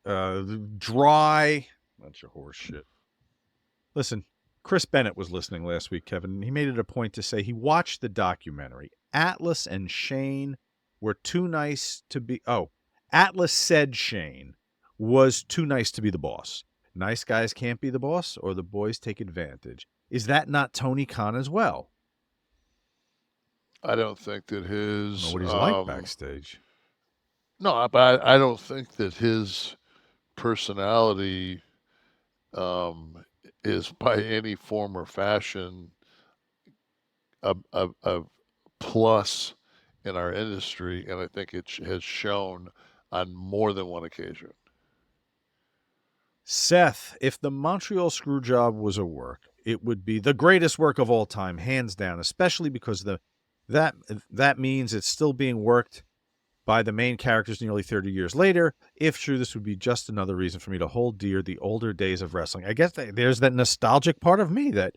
dry, bunch of horse shit. Listen, Chris Bennett was listening last week, Kevin, and he made it a point to say he watched the documentary. Atlas and Shane were too nice to be. Oh, Atlas said Shane was too nice to be the boss. Nice guys can't be the boss, or the boys take advantage. Is that not Tony Khan as well? I don't think that I his. don't know what he's like backstage. No, but I don't think that his personality is by any form or fashion a plus in our industry, and I think it has shown on more than one occasion. Seth, if the Montreal Screwjob was a work, it would be the greatest work of all time, hands down, especially because that means it's still being worked by the main characters nearly 30 years later. If true, this would be just another reason for me to hold dear the older days of wrestling. I guess there's that nostalgic part of me that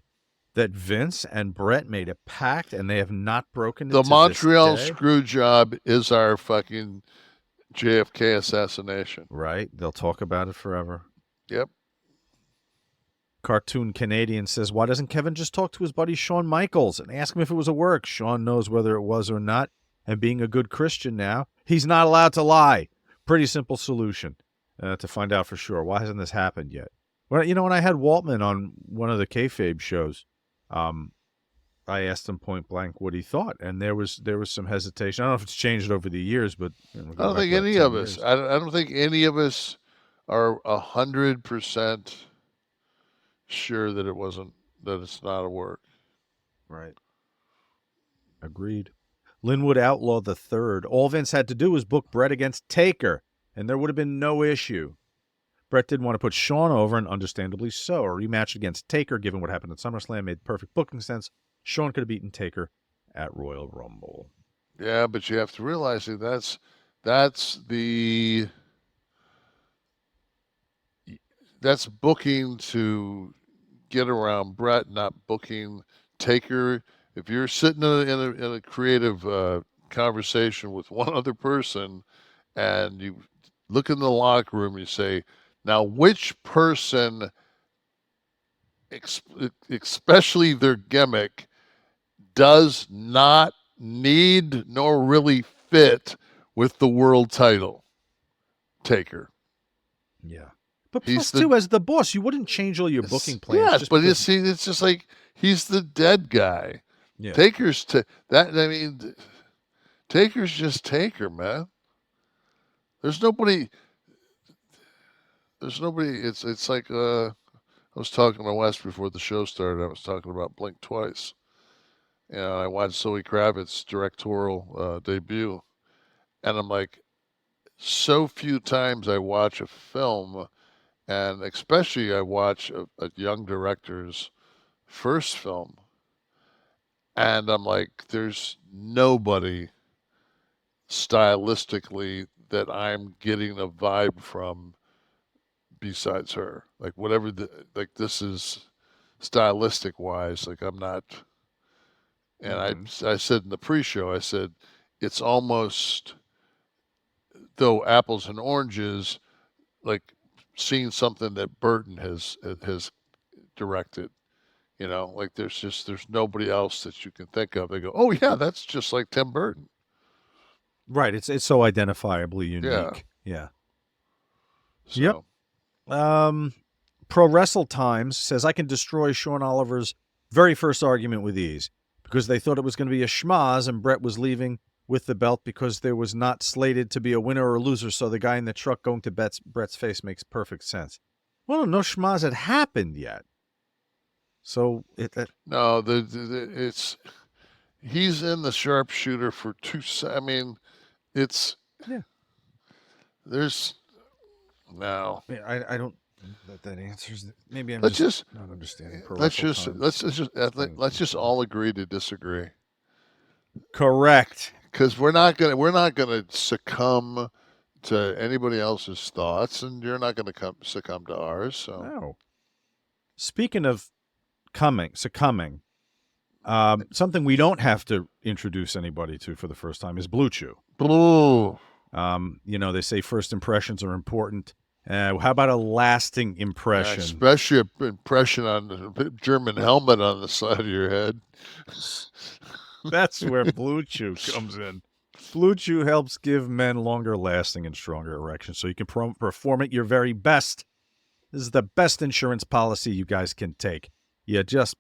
Vince and Bret made a pact and they have not broken it. The to Montreal this day. Screwjob is our fucking JFK assassination. Right. They'll talk about it forever. Yep. Cartoon Canadian says, why doesn't Kevin just talk to his buddy Shawn Michaels and ask him if it was a work? Shawn knows whether it was or not. And being a good Christian now, he's not allowed to lie. Pretty simple solution to find out for sure. Why hasn't this happened yet? Well, when I had Waltman on one of the kayfabe shows, I asked him point blank what he thought, and there was some hesitation. I don't know if it's changed over the years, but I don't think any of us. I don't think any of us are 100% sure that it's not a work. Right. Agreed. Linwood Outlaw the Third. All Vince had to do was book Bret against Taker, and there would have been no issue. Bret didn't want to put Shawn over, and understandably so. A rematch against Taker, given what happened at SummerSlam, made perfect booking sense. Shawn could have beaten Taker at Royal Rumble. Yeah, but you have to realize that that's booking to get around Bret, not booking Taker. If you're sitting in a creative conversation with one other person, and you look in the locker room, and you say, "Now, which person, especially their gimmick, does not need nor really fit with the world title?" Taker. Yeah. But plus, too, as the boss, you wouldn't change all your booking plans. Yes, but it's just like he's the dead guy. Yeah. Taker's Taker's just Taker, man. There's nobody. It's like was talking to Wes before the show started. I was talking about Blink twice. And I watched Zoe Kravitz's directorial debut. And I'm like, so few times I watch a film, and especially I watch a young director's first film, and I'm like, there's nobody stylistically that I'm getting a vibe from besides her. Like whatever like this is stylistic wise, like I'm not. And I said in the pre-show, I said it's almost, though apples and oranges, like seeing something that Burton has directed. Like there's nobody else that you can think of. They go, oh yeah, that's just like Tim Burton. Right. It's so identifiably unique. Yeah. So, Yep. Pro Wrestle Times says, I can destroy Sean Oliver's very first argument with ease because they thought it was going to be a schmaz and Bret was leaving with the belt because there was not slated to be a winner or a loser. So the guy in the truck going to Bret's face makes perfect sense. Well, no schmaz had happened yet. So no, it's he's in the sharpshooter for two. I mean, it's There's no. I don't. That answers it. Maybe I'm let's just not understanding. Let's just all agree to disagree. Correct. Because we're not gonna succumb to anybody else's thoughts, and you're not gonna succumb to ours. So. No. Speaking of succumbing, something we don't have to introduce anybody to for the first time is Blue Chew. Blue. They say first impressions are important. How about a lasting impression? Especially an impression on the German helmet on the side of your head. That's where Blue Chew comes in. Blue Chew helps give men longer lasting and stronger erections so you can perform at your very best. This is the best insurance policy you guys can take. You just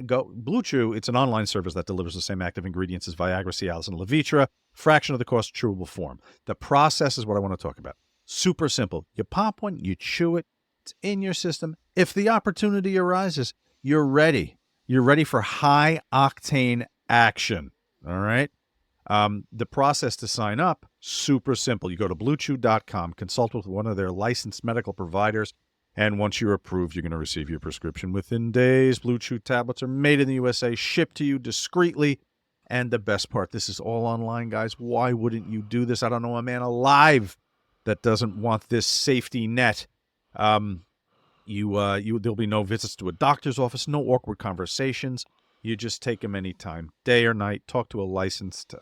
go. Blue Chew, it's an online service that delivers the same active ingredients as Viagra, Cialis, and Levitra, fraction of the cost, chewable form. The process is what I want to talk about. Super simple. You pop one, you chew it, it's in your system. If the opportunity arises, you're ready. You're ready for high-octane action, all right? The process to sign up, super simple. You go to bluechew.com, consult with one of their licensed medical providers, and once you're approved, you're going to receive your prescription within days. Blue Chew tablets are made in the USA, shipped to you discreetly. And the best part, this is all online, guys. Why wouldn't you do this? I don't know a man alive that doesn't want this safety net. There'll be no visits to a doctor's office, no awkward conversations. You just take them anytime, day or night. Talk to a licensed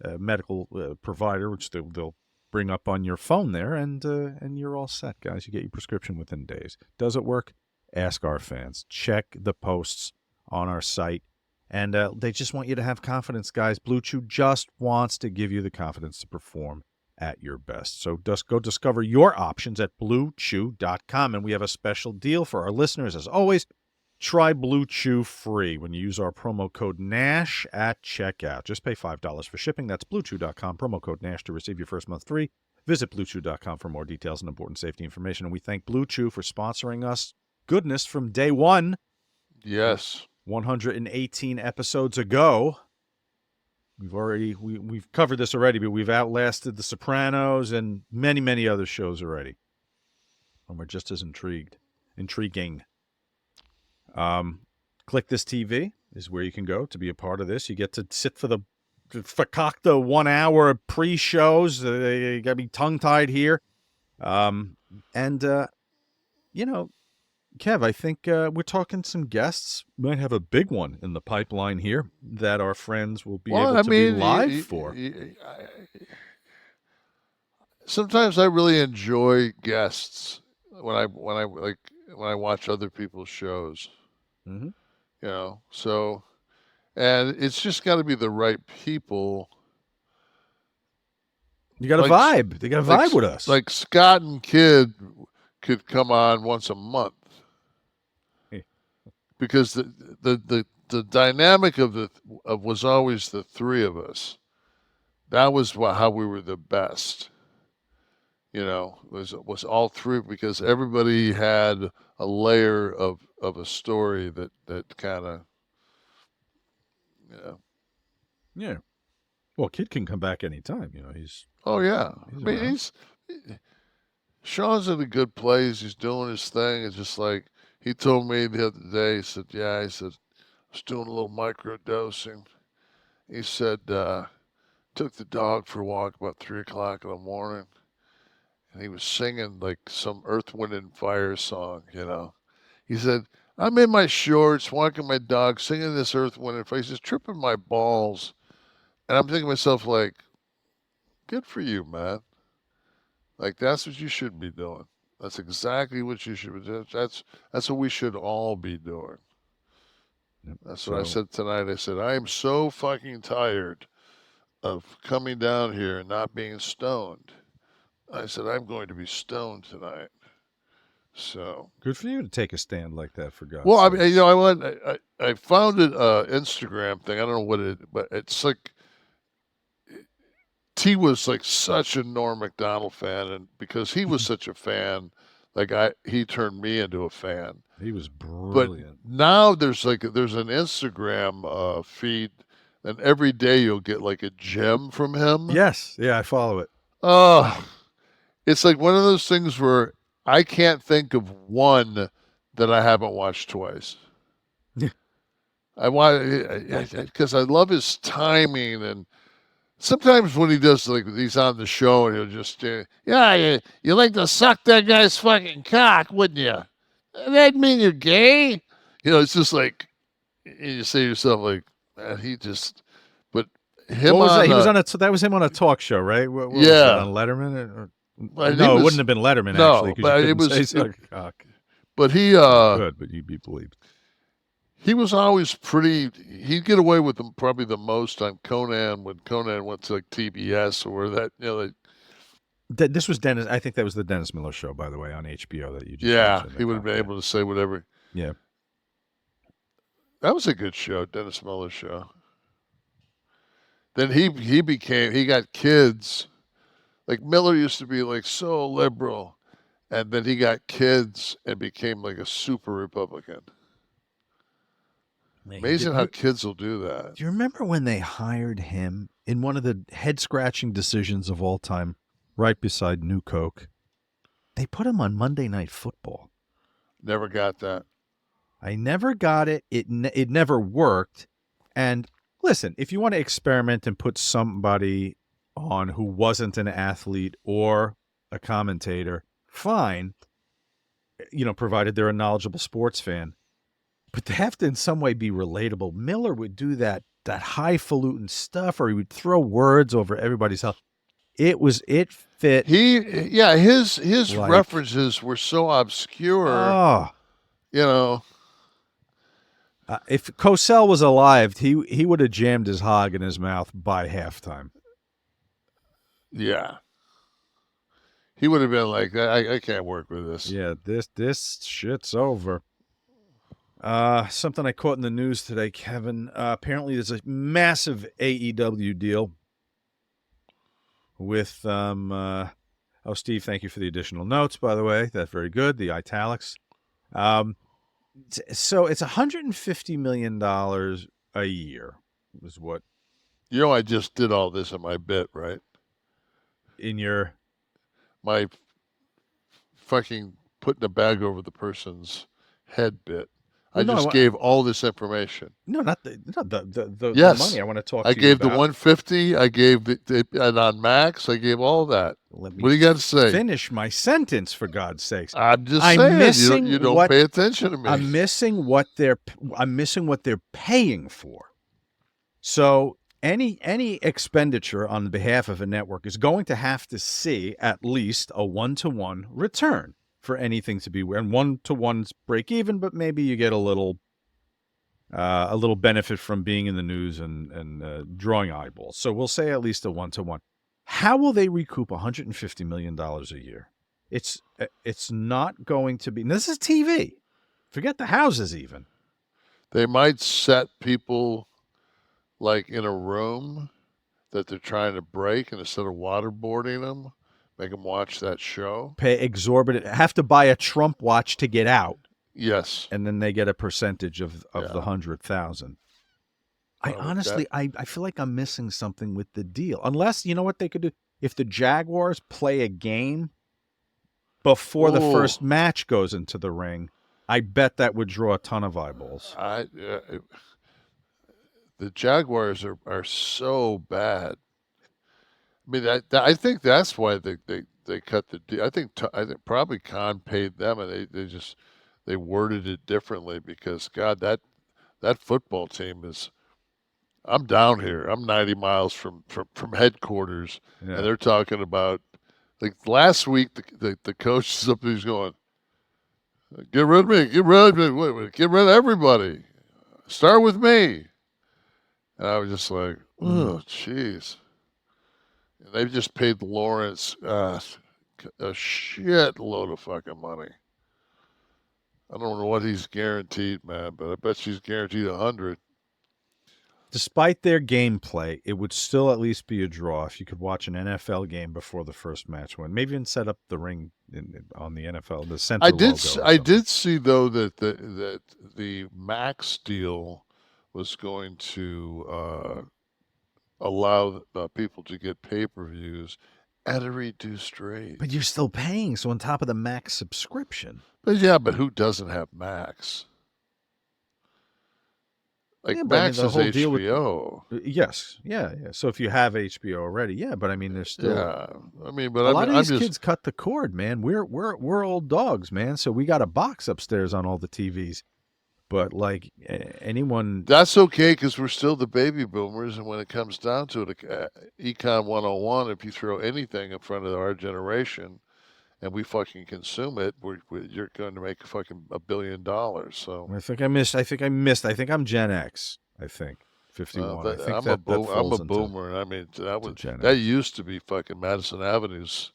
medical provider, which they'll bring up on your phone there, and you're all set, guys. You get your prescription within days. Does it work? Ask our fans. Check the posts on our site. And they just want you to have confidence, guys. Blue Chew just wants to give you the confidence to perform at your best. So just go discover your options at bluechew.com. And we have a special deal for our listeners. As always, try Blue Chew free when you use our promo code NASH at checkout. Just pay $5 for shipping. That's bluechew.com, promo code NASH to receive your first month free. Visit bluechew.com for more details and important safety information. And we thank Blue Chew for sponsoring us. Goodness from day one. Yes. 118 episodes ago. We've covered this already, but we've outlasted The Sopranos and many, many other shows already. And we're just as intriguing. Kliq This TV is where you can go to be a part of this. You get to sit for the fakakta 1 hour pre-shows. You got to be tongue-tied here. Kev, I think we're talking some guests. We might have a big one in the pipeline here that our friends will be able to be live for. Sometimes I really enjoy guests when I watch other people's shows. Mm-hmm. So, and it's just got to be the right people. You got a vibe. They got a vibe with us. Like Scott and Kid could come on once a month. Because the dynamic of was always the three of us. That was how we were the best. Was all three, because everybody had a layer of a story that kind of, Yeah. Well, Kid can come back anytime. He's. Oh yeah, He's I mean around. Sean's in a good place. He's doing his thing. It's just like he told me the other day. He said, "Yeah," he said, "I was doing a little micro dosing." He said, took the dog for a walk about 3 o'clock in the morning, and he was singing like some Earth, Wind, and Fire song. He said, "I'm in my shorts, walking my dog, singing this Earth, Wind, and Fire." He says, "Tripping my balls," and I'm thinking to myself, like, "Good for you, man. Like that's what you should be doing. That's exactly what you should be doing. That's what we should all be doing." Yep. That's what I said tonight. I said, "I am so fucking tired of coming down here and not being stoned." I said, "I'm going to be stoned tonight." So Good for you to take a stand like that, for God's well, I sakes. mean, I found an Instagram thing. I don't know what but it's like T was like such a Norm Macdonald fan, and because he was such a fan, like he turned me into a fan. He was But brilliant. now there's an Instagram feed, and every day you'll get like a gem from him. Yes. Yeah, I follow it. It's like one of those things where I can't think of one that I haven't watched twice. Yeah. I want because I love his timing, and sometimes when he does, like he's on the show and he'll just yeah, you like to suck that guy's fucking cock, wouldn't you? That mean you're gay? It's just like you say to yourself, like, man, he just. But him What was on that? He was on that was him on a talk show, right? What was Yeah. that, on Letterman? But No, he it was- wouldn't have been Letterman, no, actually, because but you it couldn't was- say suck cock. but he Good, but you'd be believed. he was always pretty. He'd get away with them probably the most on Conan when Conan went to like TBS or where that This was Dennis. I think that was the Dennis Miller show, by the way, on HBO that you just yeah, mentioned. he would have been able to say whatever. Yeah. That was a good show, Dennis Miller's show. Then he got kids. Like Miller used to be like so liberal, and then he got kids and became like a super Republican. Amazing how kids will do that. Do you remember when they hired him in one of the head-scratching decisions of all time, right beside New Coke? They put him on Monday Night Football. Never got that. I never got it. It never worked. And listen, if you want to experiment and put somebody on who wasn't an athlete or a commentator, fine, provided they're a knowledgeable sports fan. But they have to in some way be relatable. Miller would do that highfalutin stuff, or he would throw words over everybody's head. It fit. His like, references were so obscure. Oh. If Cosell was alive, he would have jammed his hog in his mouth by halftime. Yeah. He would have been like, I can't work with this. Yeah, this shit's over. Something I caught in the news today, Kevin. Apparently there's a massive AEW deal with Steve, thank you for the additional notes, by the way. That's very good. The italics. So it's $150 million a year is what. I just did all this in my bit, right? In your. My fucking putting a bag over the person's head bit. I gave all this information. No, not the yes. money. I want to talk to I you gave about. the 150. I gave and on Max, I gave all that. What do you got to say? Finish my sentence, for God's sakes. I'm just saying you don't pay attention to me. I'm missing what they're paying for. So any expenditure on behalf of a network is going to have to see at least a 1-to-1 return for anything to be, and 1-to-1's break even, but maybe you get a little benefit from being in the news and drawing eyeballs. So we'll say at least a 1-to-1. How will they recoup $150 million a year? It's not going to be. This is TV. Forget the houses even. They might set people like in a room that they're trying to break, and instead of waterboarding them, make them watch that show. Pay exorbitant. Have to buy a Trump watch to get out. Yes. and then they get a percentage of Yeah. the 100,000. I Well, honestly, I feel like I'm missing something with the deal. Unless, you know what they could do? If the Jaguars play a game before the first match goes into the ring, I bet that would draw a ton of eyeballs. The Jaguars are so bad. I mean, I think that's why they cut the deal. I think probably Khan paid them, and they worded it differently because God, that football team is. I'm down here. I'm 90 miles from headquarters, Yeah. and they're talking about like last week. The coach is up there. He's going, "Get rid of me. Get rid of me. Get rid of everybody. Start with me." And I was just like, "Oh, jeez." And they've just paid Lawrence a shitload of fucking money. I don't know what he's guaranteed, man, but I bet she's guaranteed 100. Despite their gameplay, it would still at least be a draw if you could watch an NFL game before the first match win. Maybe even set up the ring on the NFL, the center logo. I did see though that the Max deal was going to allow people to get pay-per-views at a reduced rate. But you're still paying, so on top of the Max subscription. But who doesn't have Max? Like Max is HBO. Yes, yeah. So if you have HBO already, yeah. But I mean, there's still. Yeah, I mean, but a lot of these kids cut the cord, man. We're old dogs, man. So we got a box upstairs on all the TVs. But like anyone, that's okay because we're still the baby boomers, and when it comes down to it, Econ 101, if you throw anything in front of our generation, and we fucking consume it, you're going to make fucking $1 billion. So I think I'm Gen X. I think 51. I think I'm a boomer. And I mean, that used to be fucking Madison Avenue's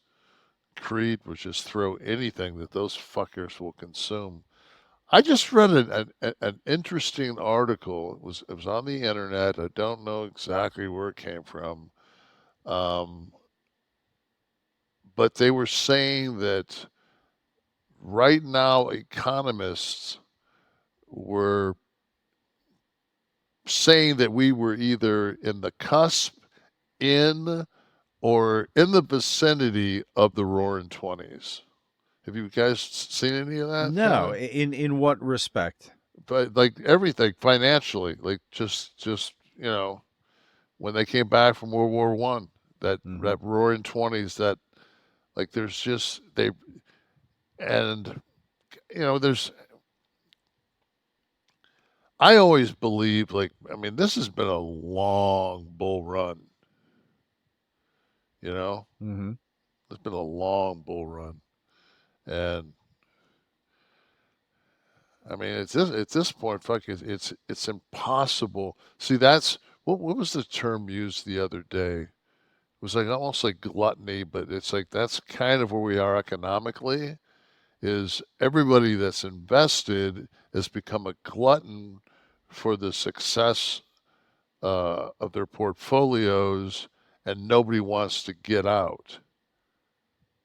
creed, was just throw anything that those fuckers will consume. I just read an interesting article. It was on the internet. I don't know exactly where it came from. But they were saying that right now economists were saying that we were either in the cusp, or in the vicinity of the Roaring '20s. Have you guys seen any of that? No. In what respect? But like everything financially, like just when they came back from World War I, that Roaring '20s, that like there's just there's. I always believe, this has been a long bull run. Mm-hmm. It's been a long bull run, and I mean, at this point, it's impossible. See, that's what was the term used the other day? It was like almost like gluttony, but it's like that's kind of where we are economically. Is everybody that's invested has become a glutton for the success of their portfolios, and nobody wants to get out.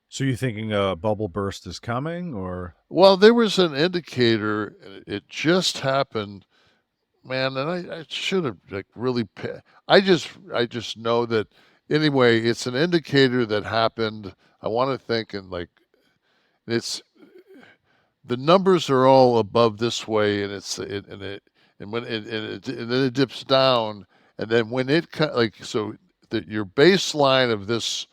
So you're thinking a bubble burst is coming, or? Well, there was an indicator. It just happened, man, and I should have really. I just know that anyway. It's an indicator that happened. I want to think it's the numbers are all above this way, and then it dips down, and then when it your baseline of this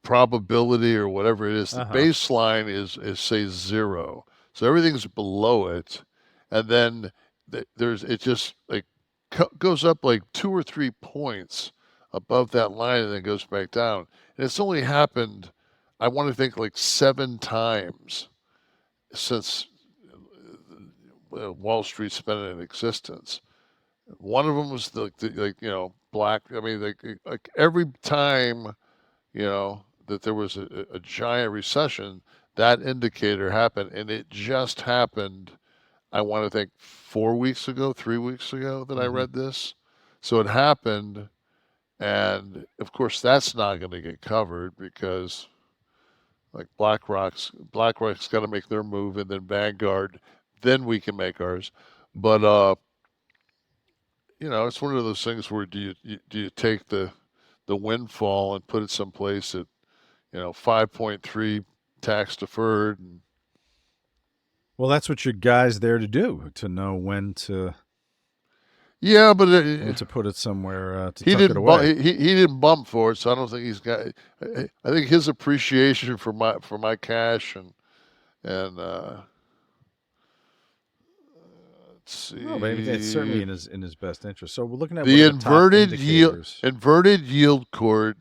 probability or whatever it is, the baseline is say 0, so everything's below it, and then it just goes up like 2 or 3 points above that line and then goes back down. And it's only happened, I want to think, 7 times since Wall Street's been in existence. One of them was black. I mean, every time, that there was a giant recession, that indicator happened, and it just happened. I want to think 4 weeks ago, 3 weeks ago that I read this. So it happened. And of course, that's not going to get covered because Like BlackRock's got to make their move, and then Vanguard, then we can make ours. But it's one of those things where do you take the windfall and put it someplace at 5.3 tax deferred? And Well, that's what your guy's there to do, to know when to yeah, but to put it somewhere to he tuck it didn't away. he didn't bump for it, so I don't think he's got. I think his appreciation for my cash and let's see. No, but it's certainly in his best interest. So we're looking at The what are top indicators. inverted yield curve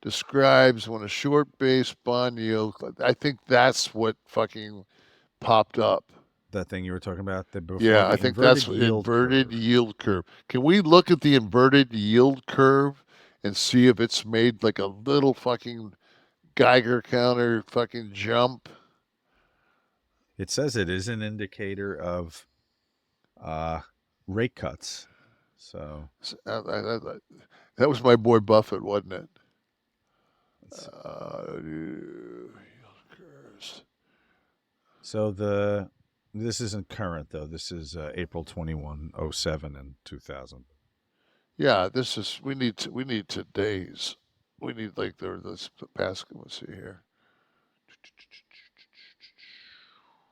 describes when a short base bond yield. I think that's what fucking popped up. That thing you were talking about. Yeah, I think that's inverted yield curve. Can we look at the inverted yield curve and see if it's made like a little fucking Geiger counter fucking jump? It says it is an indicator of rate cuts. So that was my boy Buffett, wasn't it? Yield curves. So this isn't current though. This is April 21, 07 and 2000. Yeah, this is we need today's. We need like this past. Let's see here.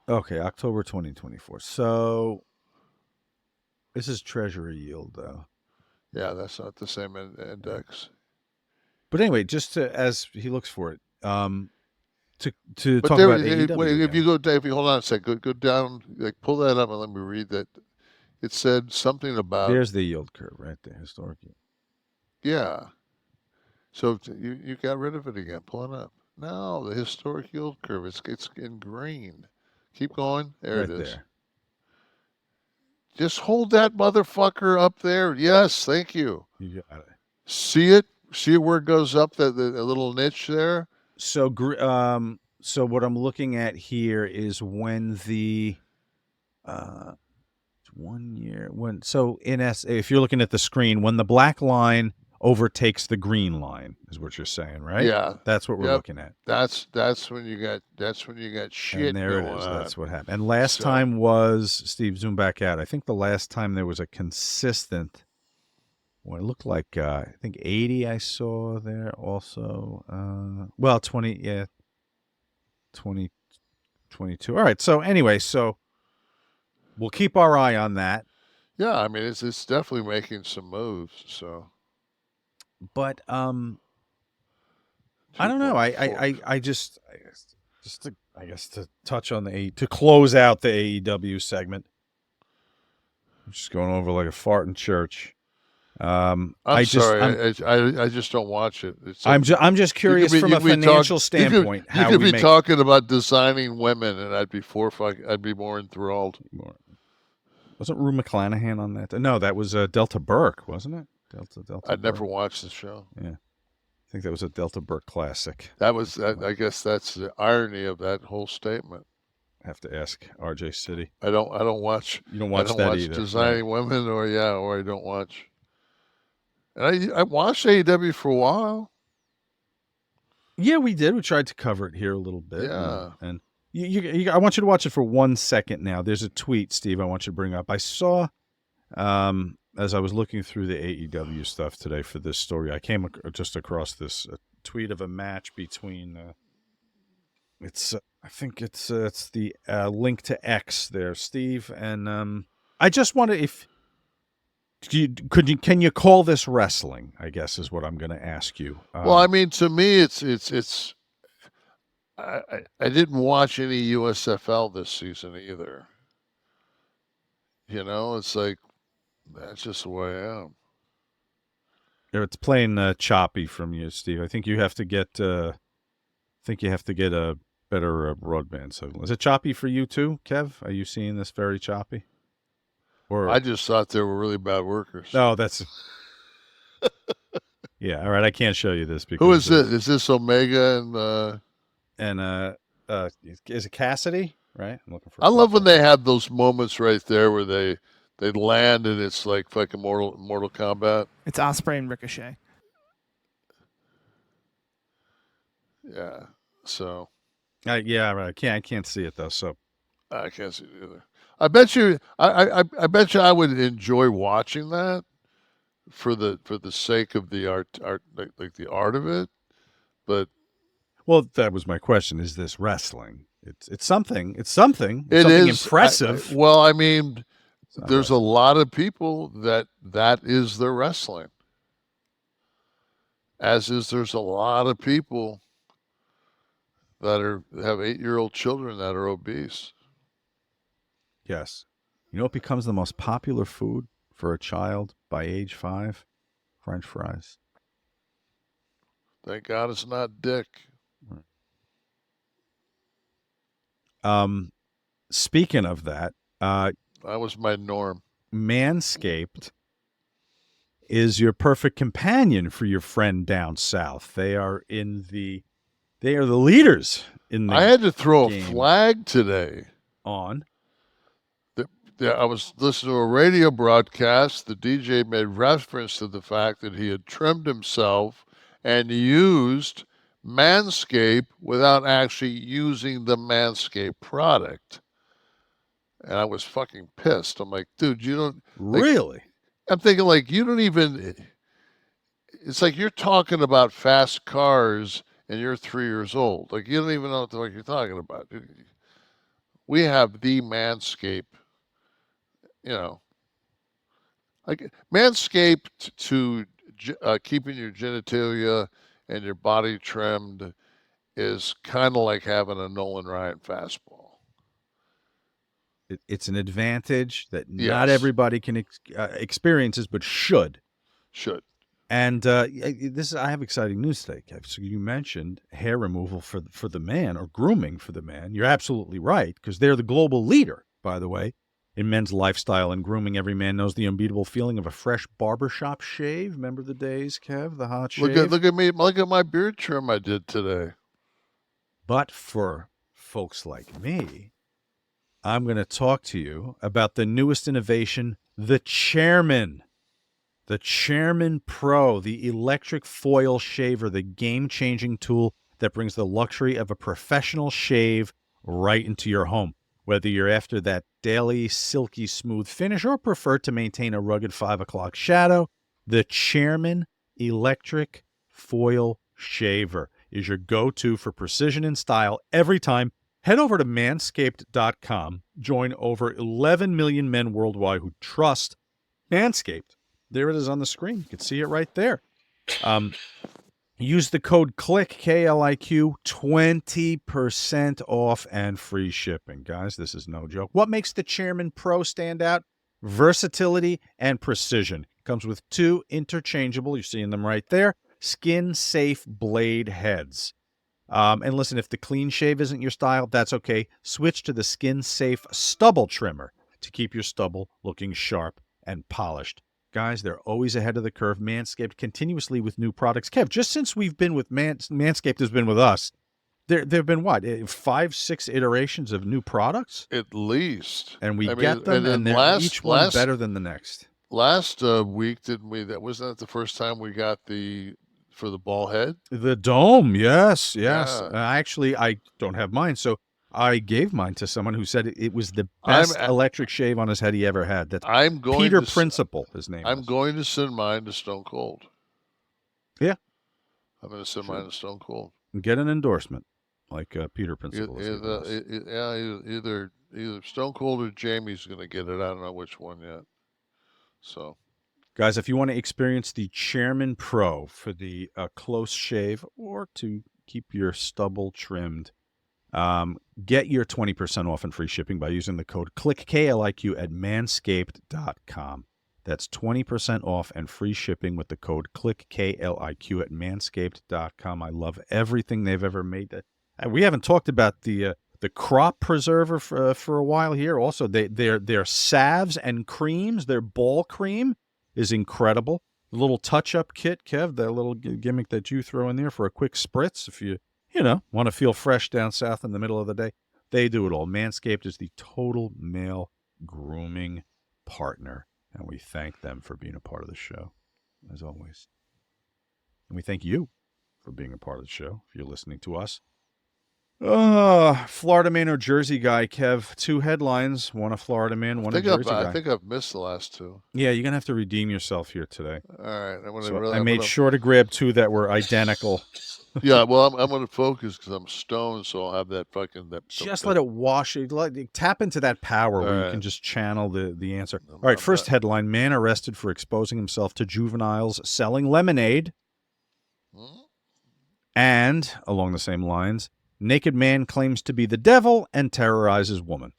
Okay, October 2024. So this is Treasury yield though. Yeah, that's not the same index. But anyway, just as he looks for it, to But talk there, about AEW. if you go, Dave, hold on a second. Go down, like pull that up and let me read that. It said something about. There's the yield curve right there, historic yield. Yeah. So you got rid of it again. Pull it up. No, the historic yield curve. It's in green. Keep going. There Right it is. there. Just hold that motherfucker up there. Yes, thank you. You got it. See it? See where it goes up, the little niche there? So what I'm looking at here is when the 1 year if you're looking at the screen, when the black line overtakes the green line is what you're saying, right? Yeah. That's what we're looking at. That's when you got shit. And there it going is. on. That's what happened. And last time was, Steve, zoom back out. I think the last time there was a consistent, it looked like I think 80 I saw there also. 20, 22. All right. So anyway, we'll keep our eye on that. Yeah, I mean it's definitely making some moves. So, but I don't know. I guess to touch on to close out the AEW segment. I'm just going over like a fart in church. I'm sorry. I just don't watch it. I'm just curious from a financial standpoint. You could be talking about designing women, and I'd be more enthralled. Wasn't Rue McClanahan on that? No, that was Delta Burke, wasn't it? Delta. I'd never watched the show. Yeah, I think that was a Delta Burke classic. That was. I guess that's the irony of that whole statement. I have to ask RJ City. I don't watch. You don't watch that watch either. Designing Women, or I don't watch. And I watched AEW for a while. Yeah, we did. We tried to cover it here a little bit. Yeah. And I want you to watch it for 1 second now. There's a tweet, Steve, I want you to bring up. I saw, as I was looking through the AEW stuff today for this story, I came just across this tweet of a match between, I think it's the link to X there, Steve. And I just wonder can you call this wrestling? I guess is what I'm going to ask you. Well, I mean, to me, it's. I didn't watch any USFL this season either. It's like that's just the way I am. It's playing choppy from you, Steve. I think you have to get. a better broadband signal. Is it choppy for you too, Kev? Are you seeing this very choppy? Or I just thought they were really bad workers. No, that's. Yeah, all right. I can't show you this because. Who is this? Is this Omega and is it Cassidy? Right. I'm looking for. I love when they have those moments right there where they land and it's like fucking Mortal Kombat. It's Osprey and Ricochet. Yeah. So Yeah, right. I can't see it though. So I can't see it either. I bet you. I bet you I would enjoy watching that for the sake of the art like the art of it. But well, that was my question. Is this wrestling? It's something. It's something. It's it something is. impressive. Well, I mean, It's not there's a wrestling. lot of people that is their wrestling. As is, there's a lot of people that have 8-year-old children that are obese. Yes. You know what becomes the most popular food for a child by age 5? French fries. Thank God it's not dick. Speaking of that, That was my norm. Manscaped is your perfect companion for your friend down south. They are the leaders in the I had to throw a game. flag today. On. I was listening to a radio broadcast. The DJ made reference to the fact that he had trimmed himself and used Manscaped without actually using the Manscaped product. And I was fucking pissed. I'm like, dude, you don't like. Really? I'm thinking like you don't even. It's like you're talking about fast cars and you're 3 years old. Like you don't even know what the fuck you're talking about. We have the Manscaped. You know, like Manscaped to keeping your genitalia and your body trimmed is kind of like having a Nolan Ryan fastball. It's an advantage that not Yes. everybody can experiences, but should. Should. And I have exciting news today, Kev. So you mentioned hair removal for the man, or grooming for the man. You're absolutely right, because they're the global leader, by the way, in men's lifestyle and grooming. Every man knows the unbeatable feeling of a fresh barbershop shave. Remember the days, Kev, the hot shave? Look at me. Look at my beard trim I did today. But for folks like me, I'm going to talk to you about the newest innovation, the Chairman. The Chairman Pro, the electric foil shaver, the game-changing tool that brings the luxury of a professional shave right into your home. Whether you're after that daily, silky smooth finish or prefer to maintain a rugged 5 o'clock shadow, the Chairman Electric Foil Shaver is your go-to for precision and style every time. Head over to manscaped.com. Join over 11 million men worldwide who trust Manscaped. There it is on the screen. You can see it right there. Use the code KLIQ, K-L-I-Q, 20% off and free shipping. Guys, this is no joke. What makes the Chairman Pro stand out? Versatility and precision. Comes with 2 interchangeable, you're seeing them right there, skin-safe blade heads. And listen, if the clean shave isn't your style, that's okay. Switch to the skin-safe stubble trimmer to keep your stubble looking sharp and polished. Guys, they're always ahead of the curve. Manscaped continuously with new products. Kev, just since we've been with Manscaped has been with us, there have been what, 5, 6 iterations of new products? At least. And we get them, and they're each one better than the next. Last week, didn't we? Wasn't that the first time we got for the ball head? The dome, yes. Yeah. Actually, I don't have mine, so I gave mine to someone who said it was the best electric shave on his head he ever had. That's Peter Principle, his name I'm going to send mine to Stone Cold. Yeah. I'm going to send mine to Stone Cold. Get an endorsement, like Peter Principle. Either Stone Cold or Jamie's going to get it. I don't know which one yet. So, guys, if you want to experience the Chairman Pro for the close shave or to keep your stubble trimmed, get your 20% off and free shipping by using the code KLIQ, K-L-I-Q, at manscaped.com. That's 20% off and free shipping with the code KLIQ, K-L-I-Q, at manscaped.com. I love everything they've ever made. We haven't talked about the crop preserver for a while here. Also, their salves and creams, their ball cream is incredible. The little touch-up kit, Kev, that little gimmick that you throw in there for a quick spritz if you want to feel fresh down south in the middle of the day. They do it all. Manscaped is the total male grooming partner, and we thank them for being a part of the show, as always. And we thank you for being a part of the show, if you're listening to us. Florida man or Jersey guy, Kev. 2 headlines. One a Florida man, one a Jersey guy. I think I've missed the last 2. Yeah, you're going to have to redeem yourself here today. All right. I made sure to grab 2 that were identical. Yeah, well, I'm going to focus because I'm stoned, so I'll have that fucking... Just let it wash. Tap into that power where you can just channel the answer. All right, first headline. Man arrested for exposing himself to juveniles selling lemonade. And, along the same lines, naked man claims to be the devil and terrorizes woman.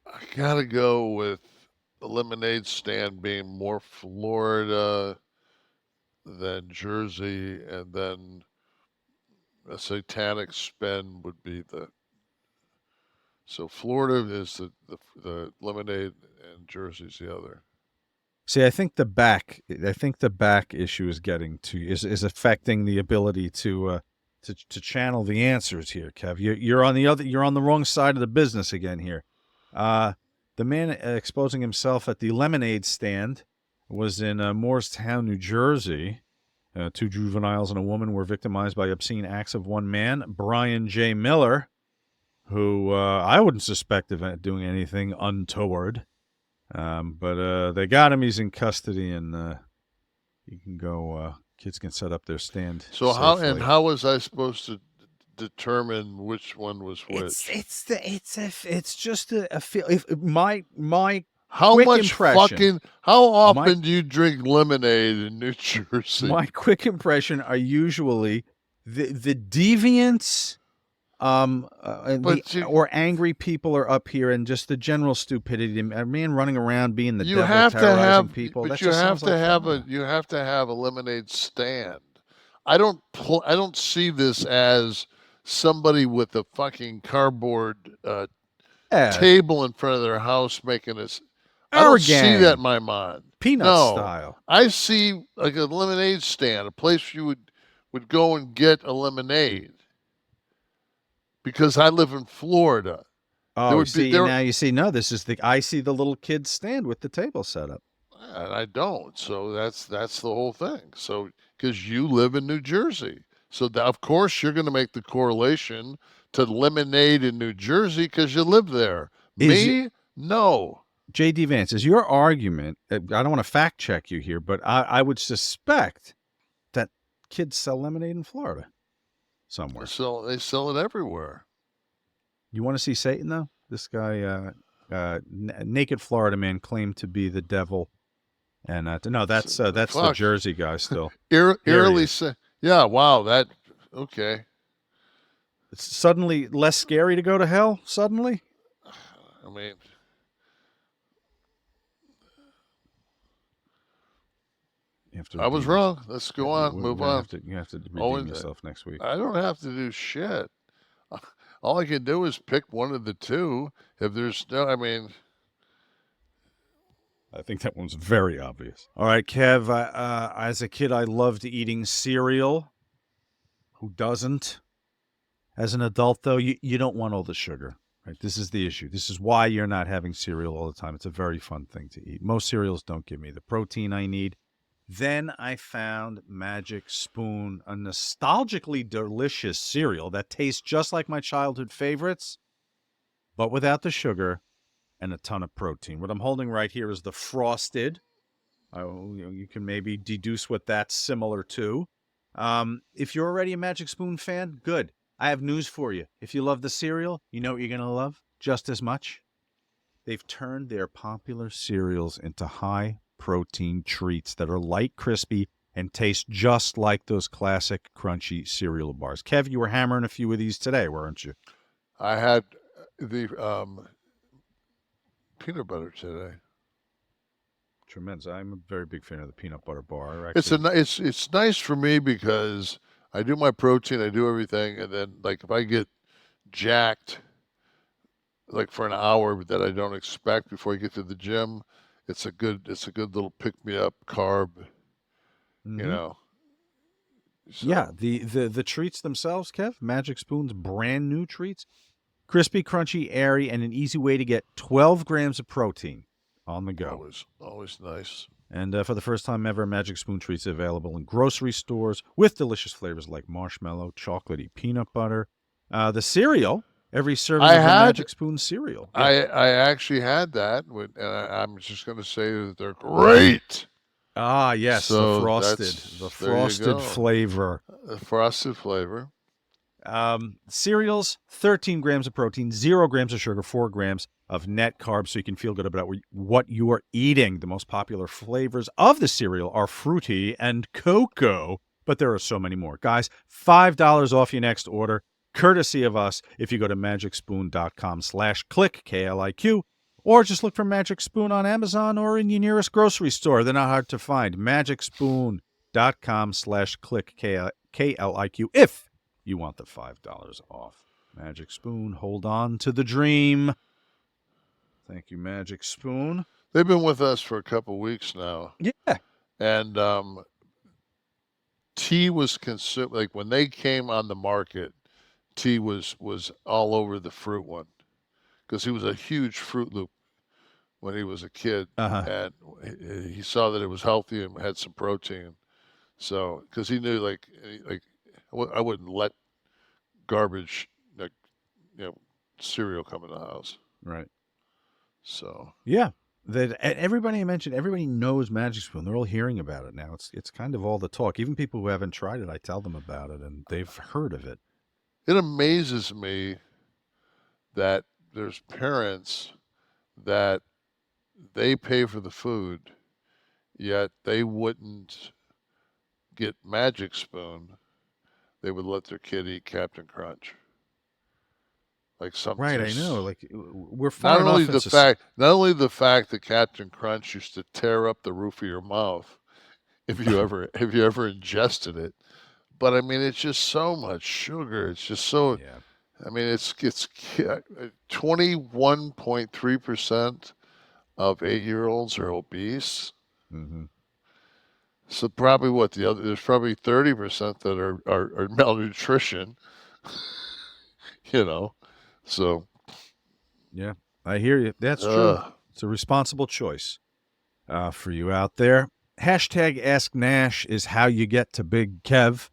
I gotta go with the lemonade stand being more Florida than Jersey, and then a satanic spin would be so Florida is the lemonade and Jersey's the other. See, I think the back issue is affecting the ability to channel the answers here, Kev. You're on the wrong side of the business again here. The man exposing himself at the lemonade stand was in Moorestown, New Jersey. 2 juveniles and a woman were victimized by obscene acts of one man, Brian J. Miller, who I wouldn't suspect of doing anything untoward. But they got him. He's in custody, and you can go. Kids can set up their stand. So safely. how was I supposed to determine which one was which? It's just a feel. If my how quick much impression, fucking how often do you drink lemonade in New Jersey? My quick impression are usually the deviants. Or angry people are up here, and just the general stupidity. A man running around being the devil, terrorizing people. But you have to have a lemonade stand. I don't see this as somebody with a fucking cardboard table in front of their house making this. I don't see that in my mind. Peanut style. I see like a lemonade stand, a place you would go and get a lemonade. Because I live in Florida. Oh, this is I see the little kids stand with the table set up. And I don't. So that's the whole thing. So because you live in New Jersey. So of course you're going to make the correlation to lemonade in New Jersey because you live there. No. J.D. Vance, is your argument, I don't want to fact check you here, but I would suspect that kids sell lemonade in Florida. Somewhere. They sell it everywhere. You want to see Satan, though? This guy, naked Florida man, claimed to be the devil. And that's the Jersey guy still. Eerily, yeah, wow, okay. It's suddenly less scary to go to hell, suddenly? I mean... I was wrong. Let's go on. Move on. You have to redeem yourself next week. I don't have to do shit. All I can do is pick one of the 2. If there's no, I mean... I think that one's very obvious. All right, Kev, as a kid, I loved eating cereal. Who doesn't? As an adult, though, you don't want all the sugar. Right? This is the issue. This is why you're not having cereal all the time. It's a very fun thing to eat. Most cereals don't give me the protein I need. Then I found Magic Spoon, a nostalgically delicious cereal that tastes just like my childhood favorites, but without the sugar and a ton of protein. What I'm holding right here is the Frosted. You can maybe deduce what that's similar to. If you're already a Magic Spoon fan, good. I have news for you. If you love the cereal, you know what you're going to love just as much? They've turned their popular cereals into high-protein treats that are light, crispy, and taste just like those classic crunchy cereal bars. Kev, you were hammering a few of these today, weren't you? I had the peanut butter today. Tremendous. I'm a very big fan of the peanut butter bar. It's nice for me because I do my protein, I do everything, and then like if I get jacked like for an hour that I don't expect before I get to the gym, it's a good little pick me up carb. Mm-hmm. You know. So. Yeah, the treats themselves, Kev, Magic Spoon's brand new treats, crispy, crunchy, airy, and an easy way to get 12 grams of protein on the go. Always nice. And for the first time ever, Magic Spoon treats are available in grocery stores with delicious flavors like marshmallow, chocolatey peanut butter. The cereal, every serving of a Magic Spoon cereal. Yeah. I actually had that, and I'm just going to say that they're great. Ah, yes, So the there you frosted go. flavor. The frosted flavor. Cereals, 13 grams of protein, 0 grams of sugar, 4 grams of net carbs, so you can feel good about what you are eating. The most popular flavors of the cereal are fruity and cocoa, but there are so many more. Guys, $5 off your next order, courtesy of us, if you go to magicspoon.com/Kliq, Kliq, or just look for Magic Spoon on Amazon or in your nearest grocery store. They're not hard to find. magicspoon.com/Kliq, Kliq, if you want the $5 off. Magic Spoon, hold on to the dream. Thank you, Magic Spoon. They've been with us for a couple weeks now. Yeah. And tea was consumed, like when they came on the market, tea was all over the fruit one, because he was a huge Fruit Loop when he was a kid, and he saw that it was healthy and had some protein. So, because he knew, like I wouldn't let garbage, like, cereal come in the house. Right. So yeah, that everybody I mentioned, everybody knows Magic Spoon. They're all hearing about it now. It's kind of all the talk. Even people who haven't tried it, I tell them about it, and they've heard of it. It amazes me that there's parents that they pay for the food, yet they wouldn't get Magic Spoon. They would let their kid eat Captain Crunch. Like something. Right, I know. Like, we're far not enough only into not only the fact that Captain Crunch used to tear up the roof of your mouth if you ever ingested it, but I mean, it's just so much sugar. It's just so. Yeah. I mean, it's 21.3% of 8-year-olds are obese. Mm-hmm. So probably there's probably 30% that are malnutrition. So. Yeah, I hear you. That's true. It's a responsible choice for you out there. Hashtag Ask Nash is how you get to Big Kev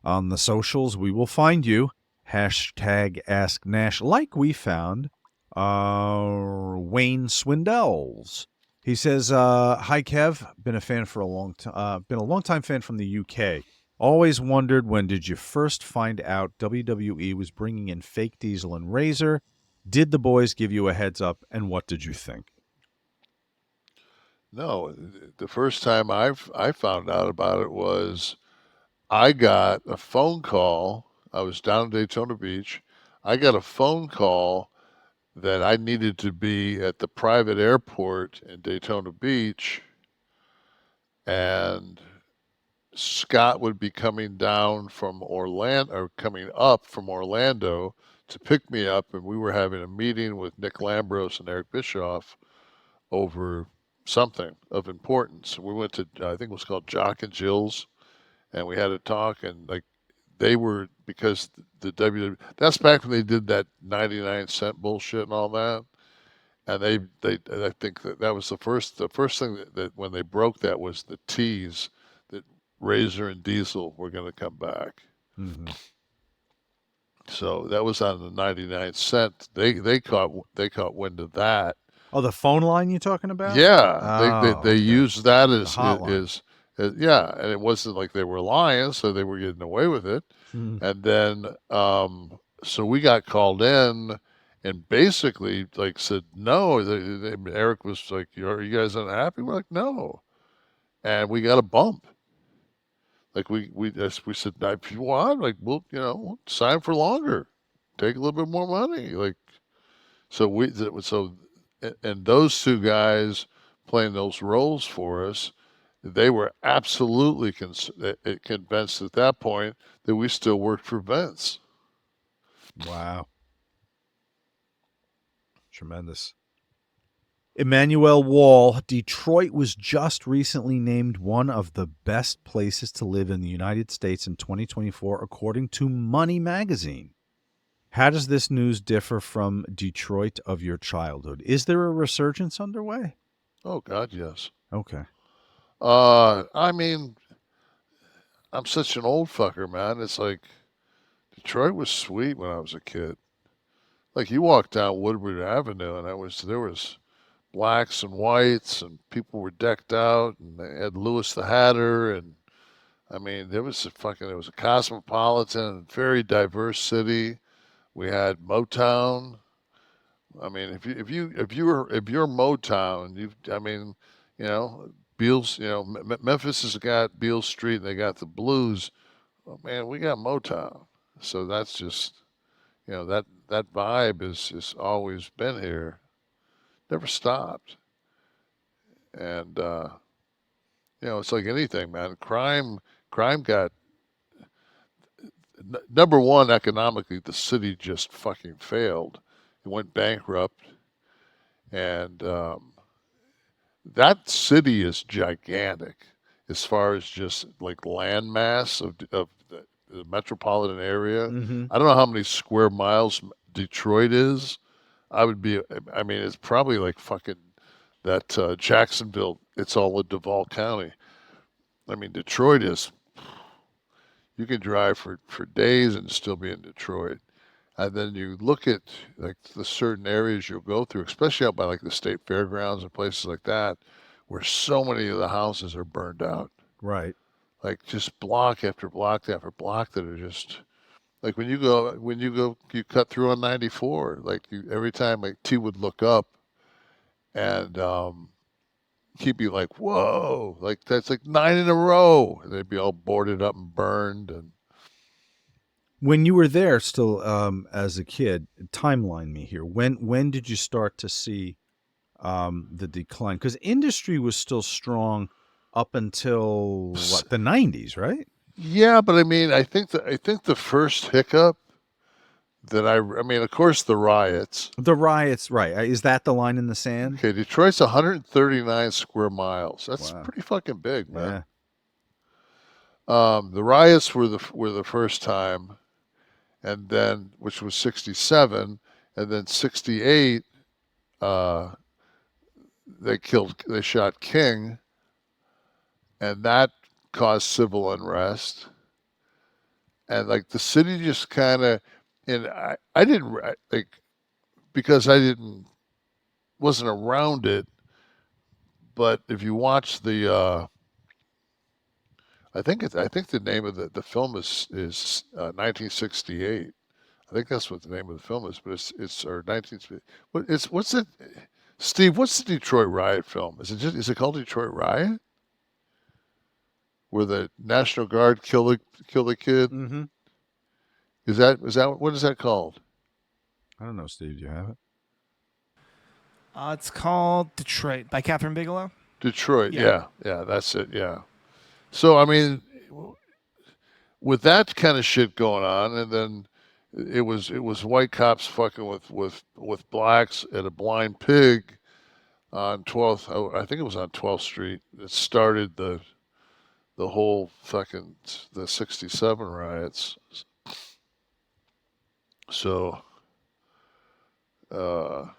on the socials. We will find you. Hashtag Ask Nash, like we found Wayne Swindells. He says, "Hi Kev, been a fan for a long time. Been a long time fan from the UK. Always wondered, when did you first find out WWE was bringing in fake Diesel and Razor? Did the boys give you a heads up, and what did you think?" No, the first time I found out about it was I got a phone call. I was down in Daytona Beach. I got a phone call that I needed to be at the private airport in Daytona Beach, and Scott would be coming down from Orlando, or coming up from Orlando to pick me up, and we were having a meeting with Nick Lambros and Eric Bischoff over something of importance. We went to, I think it was called Jock and Jill's, and we had a talk, and like they were, because the WWE, that's back when they did that 99-cent bullshit and all that. And I think that was the first thing that when they broke that was the tease that Razor and Diesel were going to come back. Mm-hmm. So that was on the 99-cent. They caught wind of that. Oh, the phone line you're talking about? Yeah, they used that as yeah, and it wasn't like they were lying, so they were getting away with it. Mm-hmm. And then so we got called in, and basically like said no. Eric was like, "Are you guys unhappy?" We're like, "No," and we got a bump. Like we said, "If you want, like we'll sign for longer, take a little bit more money." Like and those two guys playing those roles for us, they were absolutely convinced at that point that we still worked for Vince. Wow. Tremendous. Emmanuel Wall, Detroit was just recently named one of the best places to live in the United States in 2024, according to Money Magazine. How does this news differ from Detroit of your childhood? Is there a resurgence underway? Oh, God, yes. Okay. I mean, I'm such an old fucker, man. It's like Detroit was sweet when I was a kid. Like you walk down Woodward Avenue, and there was blacks and whites, and people were decked out, and they had Lewis the Hatter, and I mean, there was a cosmopolitan, very diverse city. We had Motown. I mean, if you're Motown, I mean, you know, Beale's, Memphis has got Beale Street, and they got the blues. Oh, man, we got Motown. So that's just, that vibe is always been here, never stopped. And it's like anything, man. Crime got number one economically. The city just fucking failed. It went bankrupt, and that city is gigantic as far as just like land mass of the metropolitan area. Mm-hmm. I don't know how many square miles Detroit is. I mean, it's probably like fucking that Jacksonville. It's all in Duval County. I mean, Detroit is, you can drive for days and still be in Detroit. And then you look at like the certain areas you'll go through, especially out by like the state fairgrounds and places like that, where so many of the houses are burned out. Right. Like just block after block after block that are just like you cut through on 94. Like every time like T would look up and he'd be like, "Whoa!" Like that's like 9 in a row. And they'd be all boarded up and burned. And When you were there still as a kid, timeline me here. When did you start to see the decline? Because industry was still strong up until what, the 90s, right? yeah, but I mean, I think the first hiccup that I mean, of course, the riots. The riots, right? Is that the line in the sand? Okay, Detroit's 139 square miles. That's Wow. pretty fucking big, man. Yeah. The riots were the first time, and then which was 67, and then 68. They shot King, and that caused civil unrest. And like the city just kind of, and I didn't like because wasn't around it. But if you watch the, I think the name of the film is 1968. I think that's what the name of the film is, but it's or 19. What's it, Steve? What's the Detroit riot film? Is it called Detroit Riot? Where the National Guard kill the kid? Mm-hmm. Is that what is that called? I don't know, Steve. Do you have it? It's called Detroit by Catherine Bigelow. Detroit, yeah, that's it, yeah. So I mean, with that kind of shit going on, and then it was white cops fucking with blacks at a blind pig on 12th. I think it was on 12th Street. It started the whole fucking the 67 riots. So, but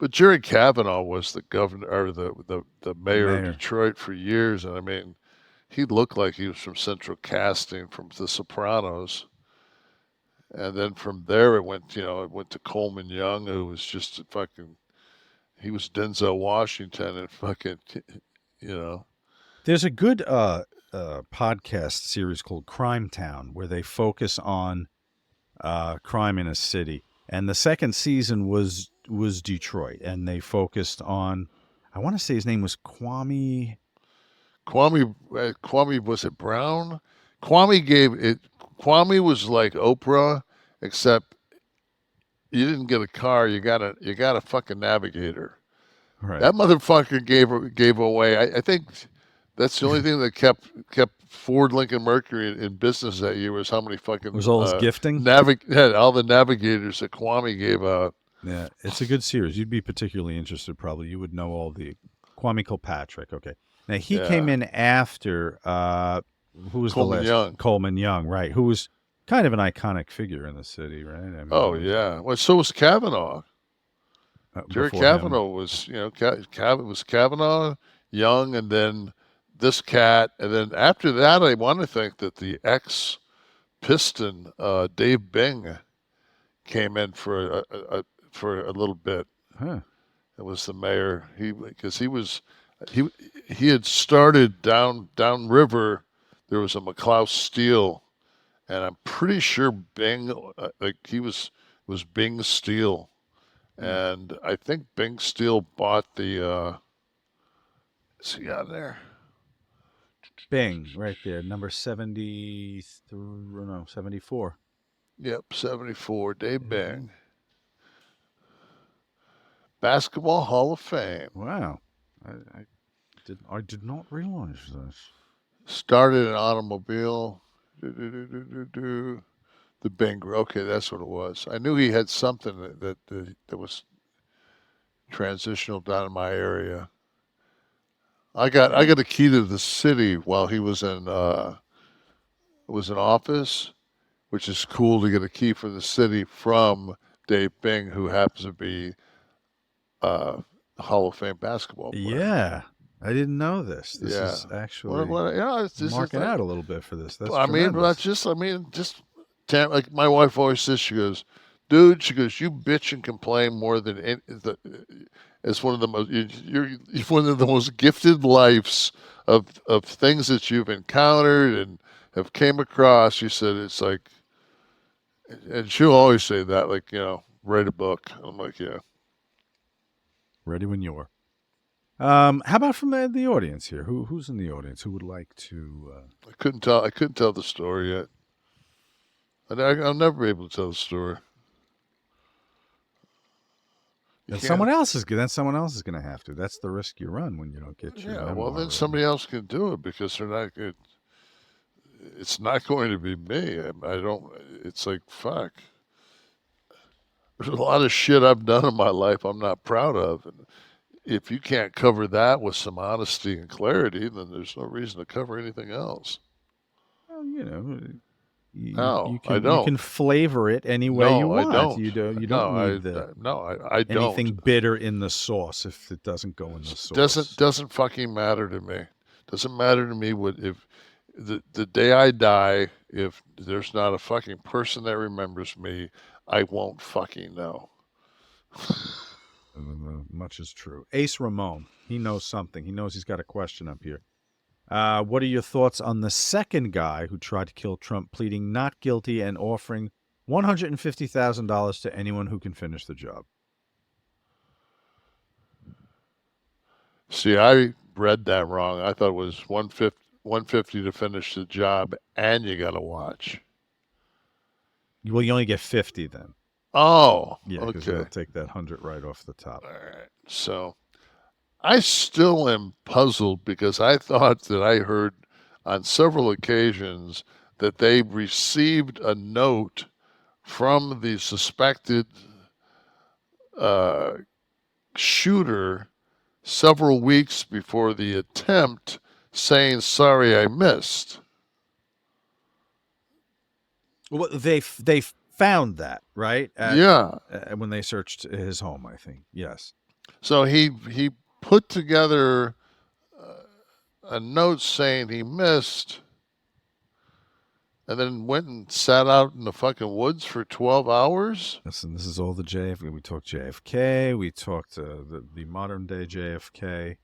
Jerry Kavanaugh was the governor or the mayor of Detroit for years, and I mean, he looked like he was from Central Casting from The Sopranos. And then from there it went to Coleman Young, who was just he was Denzel Washington and fucking, There's a good podcast series called Crime Town where they focus on crime in a city. And the second season was Detroit, and they focused on, I want to say his name was Kwame. Kwame, was it Brown? Kwame was like Oprah, except you didn't get a car, you got a fucking navigator. Right. That motherfucker gave away. I think that's the only thing that kept Ford Lincoln Mercury in business that year was how many fucking was all his gifting. All the navigators that Kwame gave out. Yeah, it's a good series. You'd be particularly interested, probably. You would know all the Kwame Kilpatrick. Okay, now he came in after who was Coleman the last? Young. Coleman Young, right? Who was kind of an iconic figure in the city, right? I mean, yeah. Well, so was Kavanaugh. Jerry Kavanaugh was, was Kavanaugh, Young, and then this cat, and then after that, I want to think that the ex-Piston, Dave Bing, came in for a little bit. Huh. It was the mayor. Because he had started down river. There was a McLeod Steel, and I'm pretty sure Bing, was Bing Steel, and I think Bing Steel bought the. Is he on there? Bing, right there, number 73, no, 74. Yep, 74. Dave Bing. Basketball Hall of Fame. Wow. I did not realize this. Started an automobile. The Bing. Okay, that's what it was. I knew he had something that was transitional down in my area. I got a key to the city while he was in office, which is cool to get a key for the city from Dave Bing, who happens to be Hall of Fame basketball player. Yeah. I didn't know this. This Yeah. is actually It's marking out a little bit for this. That's just like my wife always says, she goes, dude, she goes, you bitch and complain more than it's one of the most, you're one of the most gifted lives of things that you've encountered and have came across. She said, it's like, and she'll always say that, like, write a book. I'm like, yeah. Ready when you are. How about from the audience here? Who's in the audience? Who would like to? I couldn't tell the story yet. I'll never be able to tell the story. Then someone else is going to have to. That's the risk you run when you don't get your. Yeah, well, then somebody else can do it because they're not good. It's not going to be me. I don't. It's like, fuck. There's a lot of shit I've done in my life I'm not proud of, and if you can't cover that with some honesty and clarity, then there's no reason to cover anything else. Well, you can flavor it any way you want. I don't. You don't need anything bitter in the sauce if it doesn't go in the sauce. Doesn't fucking matter to me. Doesn't matter to me what if the day I die, if there's not a fucking person that remembers me, I won't fucking know. Much is true. Ace Ramon, he knows something. He knows he's got a question up here. What are your thoughts on the second guy who tried to kill Trump, pleading not guilty and offering $150,000 to anyone who can finish the job? See, I read that wrong. I thought it was $150 to finish the job, and you got to watch. Well, you only get 50 then. Oh, yeah, because okay. they'll take that 100 right off the top. All right. So I still am puzzled because I thought that I heard on several occasions that they received a note from the suspected shooter several weeks before the attempt saying, sorry, I missed. Well, they found that, right? Yeah. When they searched his home, I think. Yes. So he put together a note saying he missed, and then went and sat out in the fucking woods for 12 hours. Listen, this is all the JFK. We talked JFK. We talked the modern day JFK,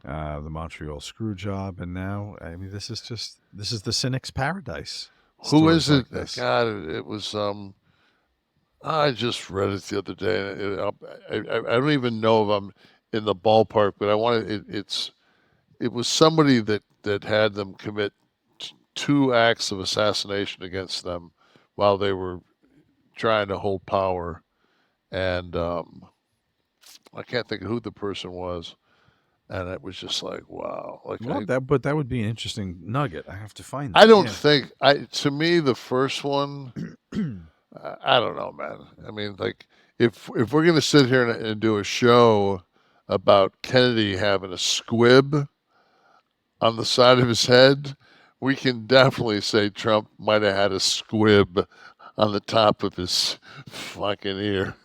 the Montreal screw job, and now, I mean, this is the cynic's paradise. Who is it? Like God, it was. I just read it the other day. I don't even know if I'm in the ballpark, but I wanted it was somebody that had them commit 2 acts of assassination against them while they were trying to hold power, and I can't think of who the person was, and it was just like, wow. Like, but that would be an interesting nugget. I have to find that. I don't think to me the first one. I don't know, man. I mean, like, if we're gonna sit here and do a show about Kennedy having a squib on the side of his head, we can definitely say Trump might have had a squib on the top of his fucking ear.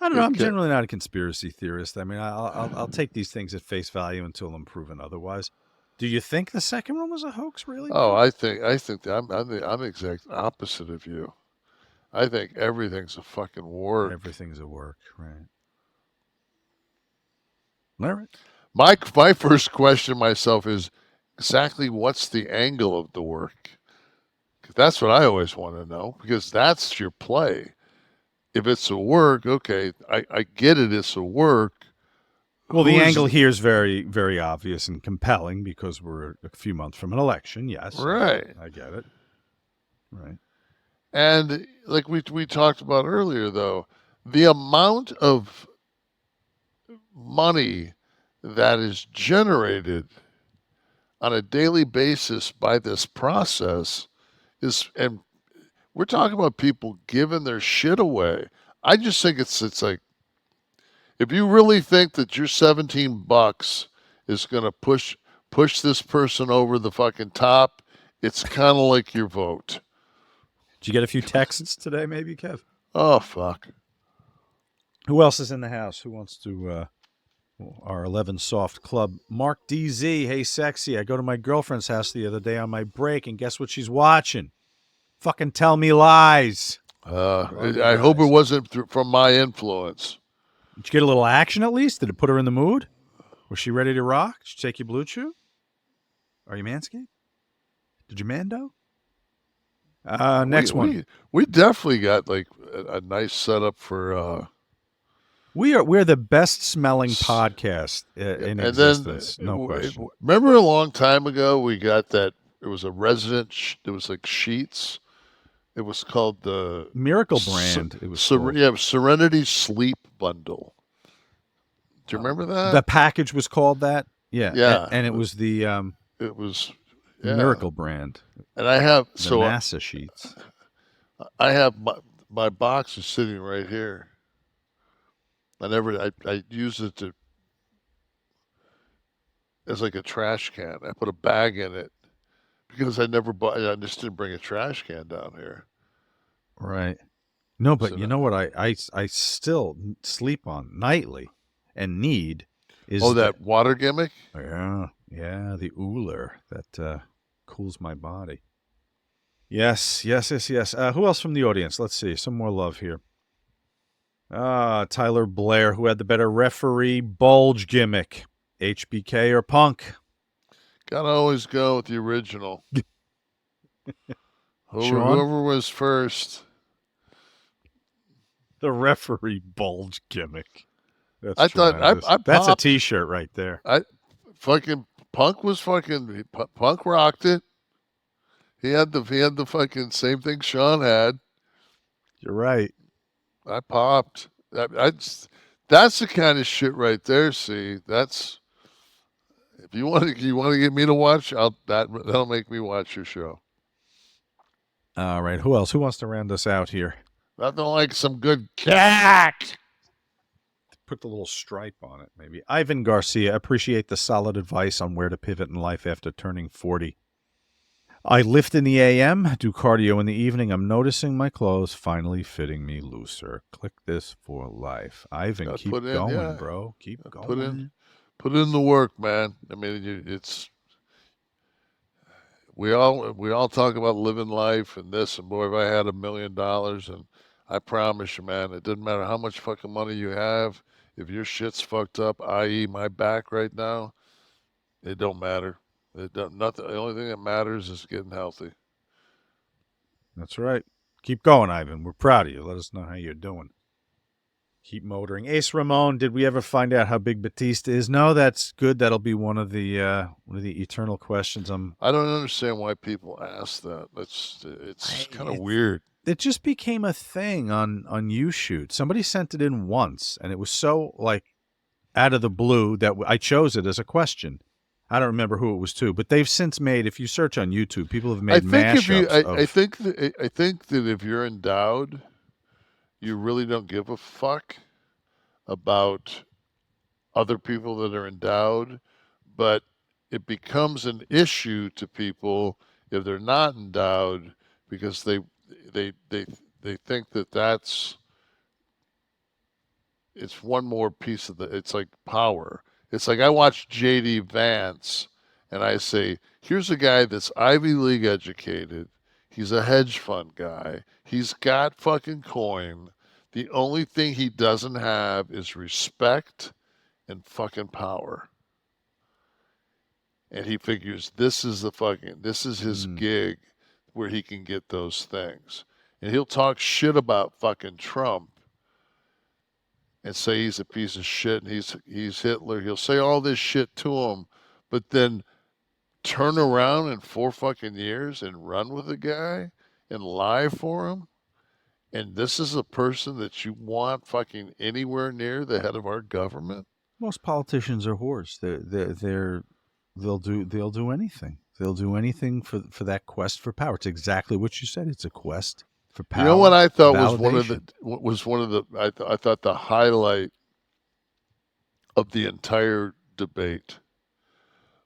I don't know. I'm generally not a conspiracy theorist. I mean, I'll take these things at face value until I'm proven otherwise. Do you think the second one was a hoax, really? Oh, Bro? I think I'm the exact opposite of you. I think everything's a fucking work. Everything's a work, right? All right. My first question myself is exactly what's the angle of the work? 'Cause that's what I always want to know, because that's your play. If it's a work, okay, I get it. It's a work. Well, the Who's- angle here is very, very obvious and compelling because we're a few months from an election. Yes, Right. I get it. Right. And like we talked about earlier, though, the amount of money that is generated on a daily basis by this process is, and we're talking about people giving their shit away. I just think it's like, if you really think that your $17 is going to push this person over the fucking top, it's kind of like your vote. Did you get a few texts today, maybe, Kev? Oh, fuck. Who else is in the house? Who wants to, our 11 Soft Club? Mark DZ, hey, sexy. I go to my girlfriend's house the other day on my break, and guess what she's watching? Fucking Tell Me Lies. I hope it wasn't from my influence. Did you get a little action at least? Did it put her in the mood? Was she ready to rock? Did she take you blue chew? Are you manscaped? Did you mando? Next one. We definitely got like a nice setup for. We're the best smelling podcast in existence. No question. Remember a long time ago we got that. It was a resident. It was like sheets. It was called the Miracle brand. It was Serenity Sleep Bundle. Do you remember that? The package was called that. Yeah. Yeah. And it was the it was Miracle brand. And I have the NASA sheets. I have my box is sitting right here. I use it as like a trash can. I put a bag in it because I just didn't bring a trash can down here. Right. No, but you know what I still sleep on nightly and need is that water gimmick? Yeah, the Ooler that cools my body. Yes. Who else from the audience? Let's see. Some more love here. Tyler Blair, who had the better referee bulge gimmick, HBK or Punk? Gotta always go with the original. Whoever was first. The referee bulge gimmick. That's that's a T-shirt right there. Punk rocked it. He had the fucking same thing Shawn had. You're right. I popped. That's the kind of shit right there. See, that's if you want to get me to watch, that'll make me watch your show. All right. Who else? Who wants to round us out here? Nothing like some good cat. Put the little stripe on it, maybe. Ivan Garcia, appreciate the solid advice on where to pivot in life after turning 40. I lift in the AM, do cardio in the evening. I'm noticing my clothes finally fitting me looser. Kliq This for life. Ivan, keep going, bro. Keep going. Put in the work, man. I mean, we all talk about living life and this, and boy, if I had $1 million, and I promise you, man, it doesn't matter how much fucking money you have. If your shit's fucked up, i.e. my back right now, it don't matter. Nothing. The only thing that matters is getting healthy. That's right. Keep going, Ivan. We're proud of you. Let us know how you're doing. Keep motoring. Ace Ramon, did we ever find out how big Batista is? No, that's good. That'll be one of the eternal questions. I don't understand why people ask that. It's kind of weird. It just became a thing on YouShoot. Somebody sent it in once, and it was so like out of the blue that I chose it as a question. I don't remember who it was to, but they've since made. If you search on YouTube, people have made mashups. I think that if you're endowed, you really don't give a fuck about other people that are endowed, but it becomes an issue to people if they're not endowed because they think that it's one more piece of it's like power. It's like I watched JD Vance and I say, here's a guy that's Ivy League educated. He's a hedge fund guy. He's got fucking coin. The only thing he doesn't have is respect and fucking power. And he figures this is his gig where he can get those things. And he'll talk shit about fucking Trump and say he's a piece of shit and he's Hitler. He'll say all this shit to him, but then turn around in 4 fucking years and run with the guy and lie for him. And this is a person that you want fucking anywhere near the head of our government? Most politicians are whores. They'll do anything. They'll do anything for that quest for power. It's exactly what you said. It's a quest for power. You know what I thought validation. was one of the I thought the highlight of the entire debate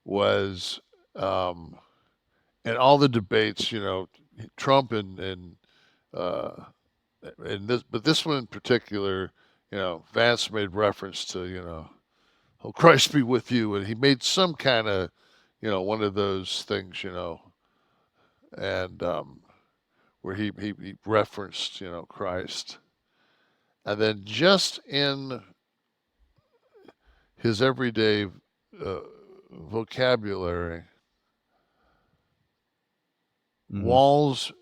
was and all the debates, you know, Trump and this one in particular, you know, Vance made reference to, you know, oh, Christ be with you, and he made some kind of, you know, one of those things, you know, and where he referenced, you know, Christ, and then just in his everyday vocabulary, Walls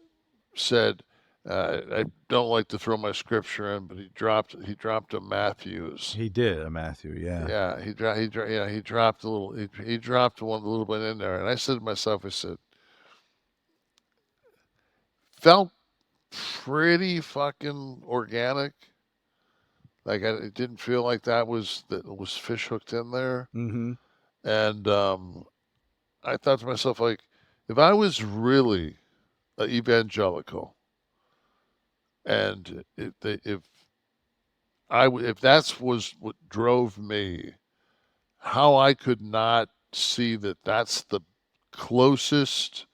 said, I don't like to throw my scripture in, but he dropped a Matthews. He did a Matthew, yeah. Yeah, he dropped a little. He dropped one a little bit in there, and I said to myself, I said, felt pretty fucking organic. Like it didn't feel like that was fish hooked in there. Mm-hmm. And I thought to myself, like, if I was really an evangelical, and if that's was what drove me, how I could not see that that's the closest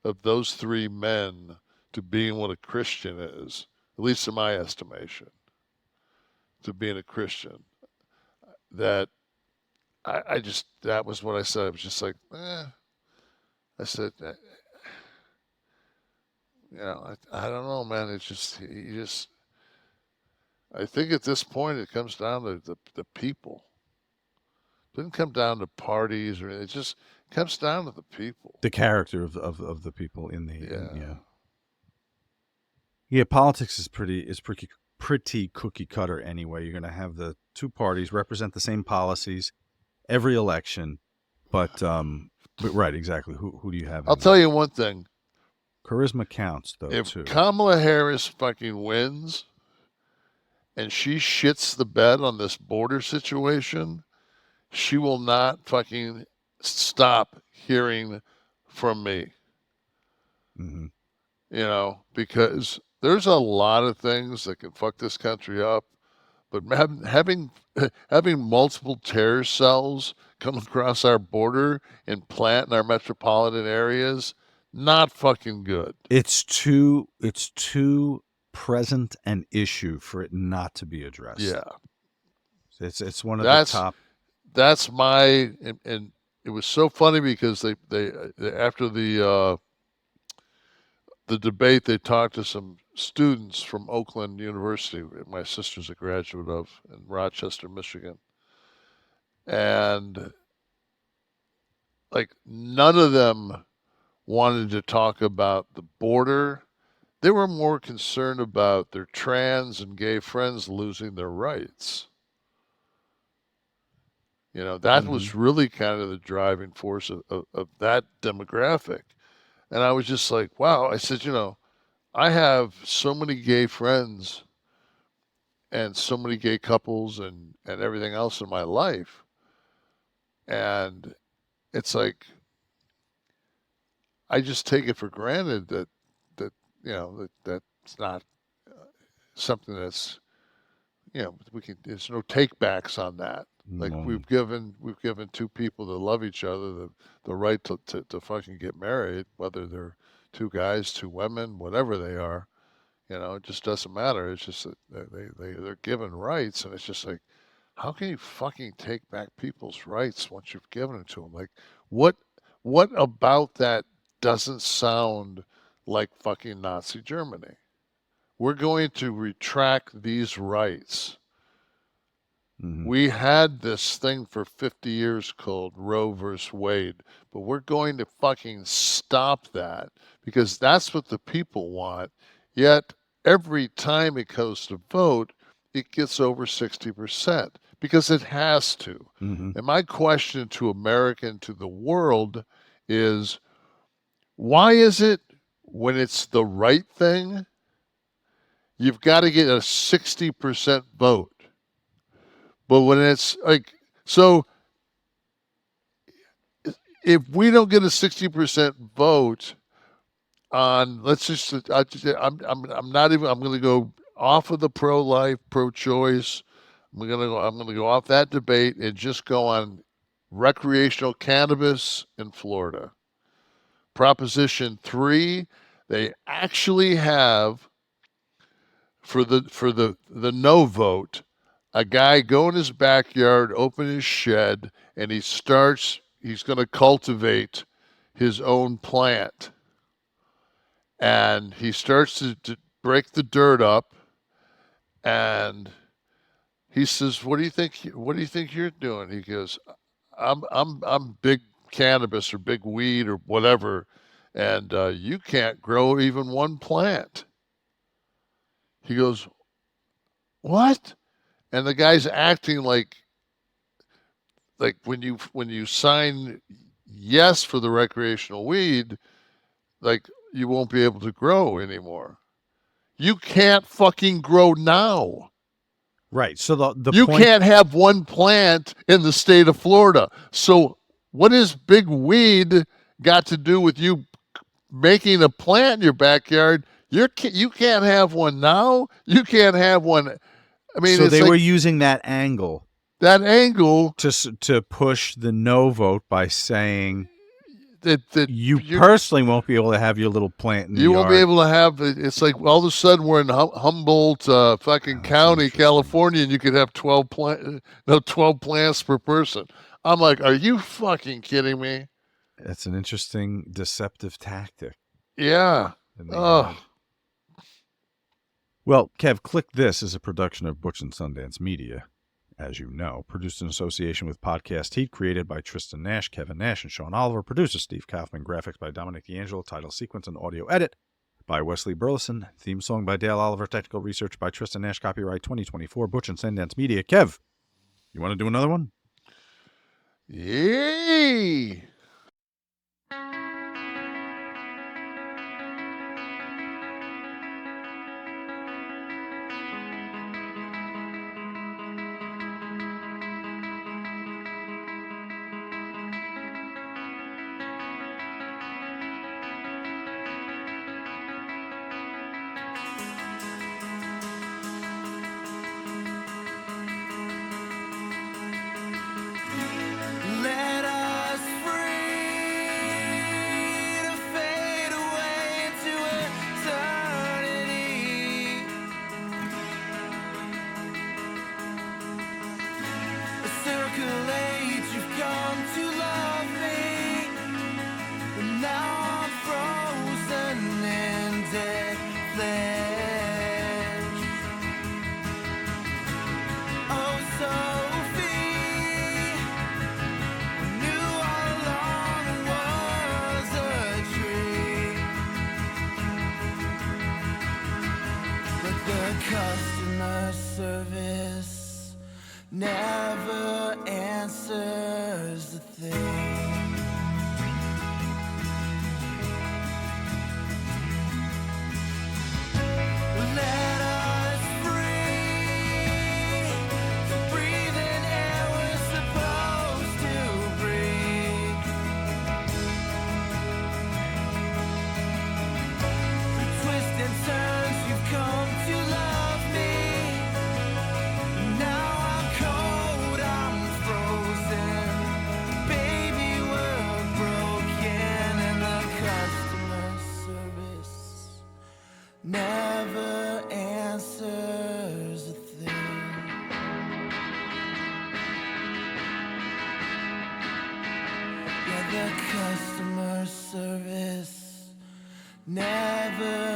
of those 3 men to being what a Christian is, at least in my estimation, to being a Christian, that I just, that was what I said. I was just like, I said, you know, I don't know, man. It's just, I think at this point it comes down to the people. It doesn't come down to parties or anything. It just comes down to the people. The character of the people in the yeah. Politics is pretty cookie cutter anyway. You're going to have the 2 parties represent the same policies every election, but right, exactly. Who do you have? I'll tell you one thing. Charisma counts, though, if too. Kamala Harris fucking wins and she shits the bed on this border situation, she will not fucking stop hearing from me. Mm-hmm. You know, because there's a lot of things that can fuck this country up, but having multiple terror cells come across our border and plant in our metropolitan areas, not fucking good. It's too present an issue for it not to be addressed. Yeah. It's one of the top. That's my, and it was so funny because they after the debate, they talked to some students from Oakland University, my sister's a graduate of, in Rochester, Michigan. And like none of them wanted to talk about the border. They were more concerned about their trans and gay friends losing their rights. You know, that was really kind of the driving force of that demographic. And I was just like, wow. I said, you know, I have so many gay friends and so many gay couples and everything else in my life. And it's like, I just take it for granted that you know, that's not something that's, you know, there's no take backs on that. Like we've given 2 people that love each other the right to fucking get married, whether they're 2 guys, 2 women, whatever they are. You know, it just doesn't matter. It's just that they're given rights, and it's just like, how can you fucking take back people's rights once you've given it to them? Like, what What about that doesn't sound like fucking Nazi Germany? We're going to retract these rights. We had this thing for 50 years called Roe versus Wade, but we're going to fucking stop that because that's what the people want. Yet every time it goes to vote, it gets over 60% because it has to. And my question to America and to the world is, why is it when it's the right thing, you've got to get a 60% vote? But when it's like, so if we don't get a 60% vote on, let's just, I'm not even, I'm going to go off of the pro-life, pro-choice. I'm going to go off that debate and just go on recreational cannabis in Florida. Proposition 3, they actually have for the no vote, a guy go in his backyard, open his shed, and he's going to cultivate his own plant. And he starts to break the dirt up, and he says, what do you think you're doing? He goes, I'm big cannabis or big weed or whatever, and you can't grow even one plant. He goes, what? And the guy's acting like when you sign yes for the recreational weed, like you won't be able to grow anymore. You can't fucking grow now. Right. So the you point... can't have one plant in the state of Florida. So what has big weed got to do with you making a plant in your backyard? You can't have one now. You can't have one. I mean, so it's they like, were using that angle to push the no vote by saying that you personally won't be able to have your little plant in the you yard. won't be able to have it. It's like all of a sudden we're in Humboldt, fucking county, California, and you could have 12 plants per person. I'm like, are you fucking kidding me? That's an interesting deceptive tactic. Yeah. Oh. Well, Kev, Kliq This is a production of Butch and Sundance Media, as you know, produced in association with Podcast Heat, created by Tristen Nash, Kevin Nash, and Sean Oliver, producer Steve Kaufman, graphics by Dominic D'Angelo, title sequence and audio edit by Wesley Burleson, theme song by Dale Oliver, technical research by Tristen Nash, copyright 2024, Butch and Sundance Media. Kev, you want to do another one? Yay! Customer service never answers the thing. Let us free to breathe in air we're supposed to breathe. Through twists and turns you've come to love. Now I'm cold, I'm frozen. Baby, The customer service never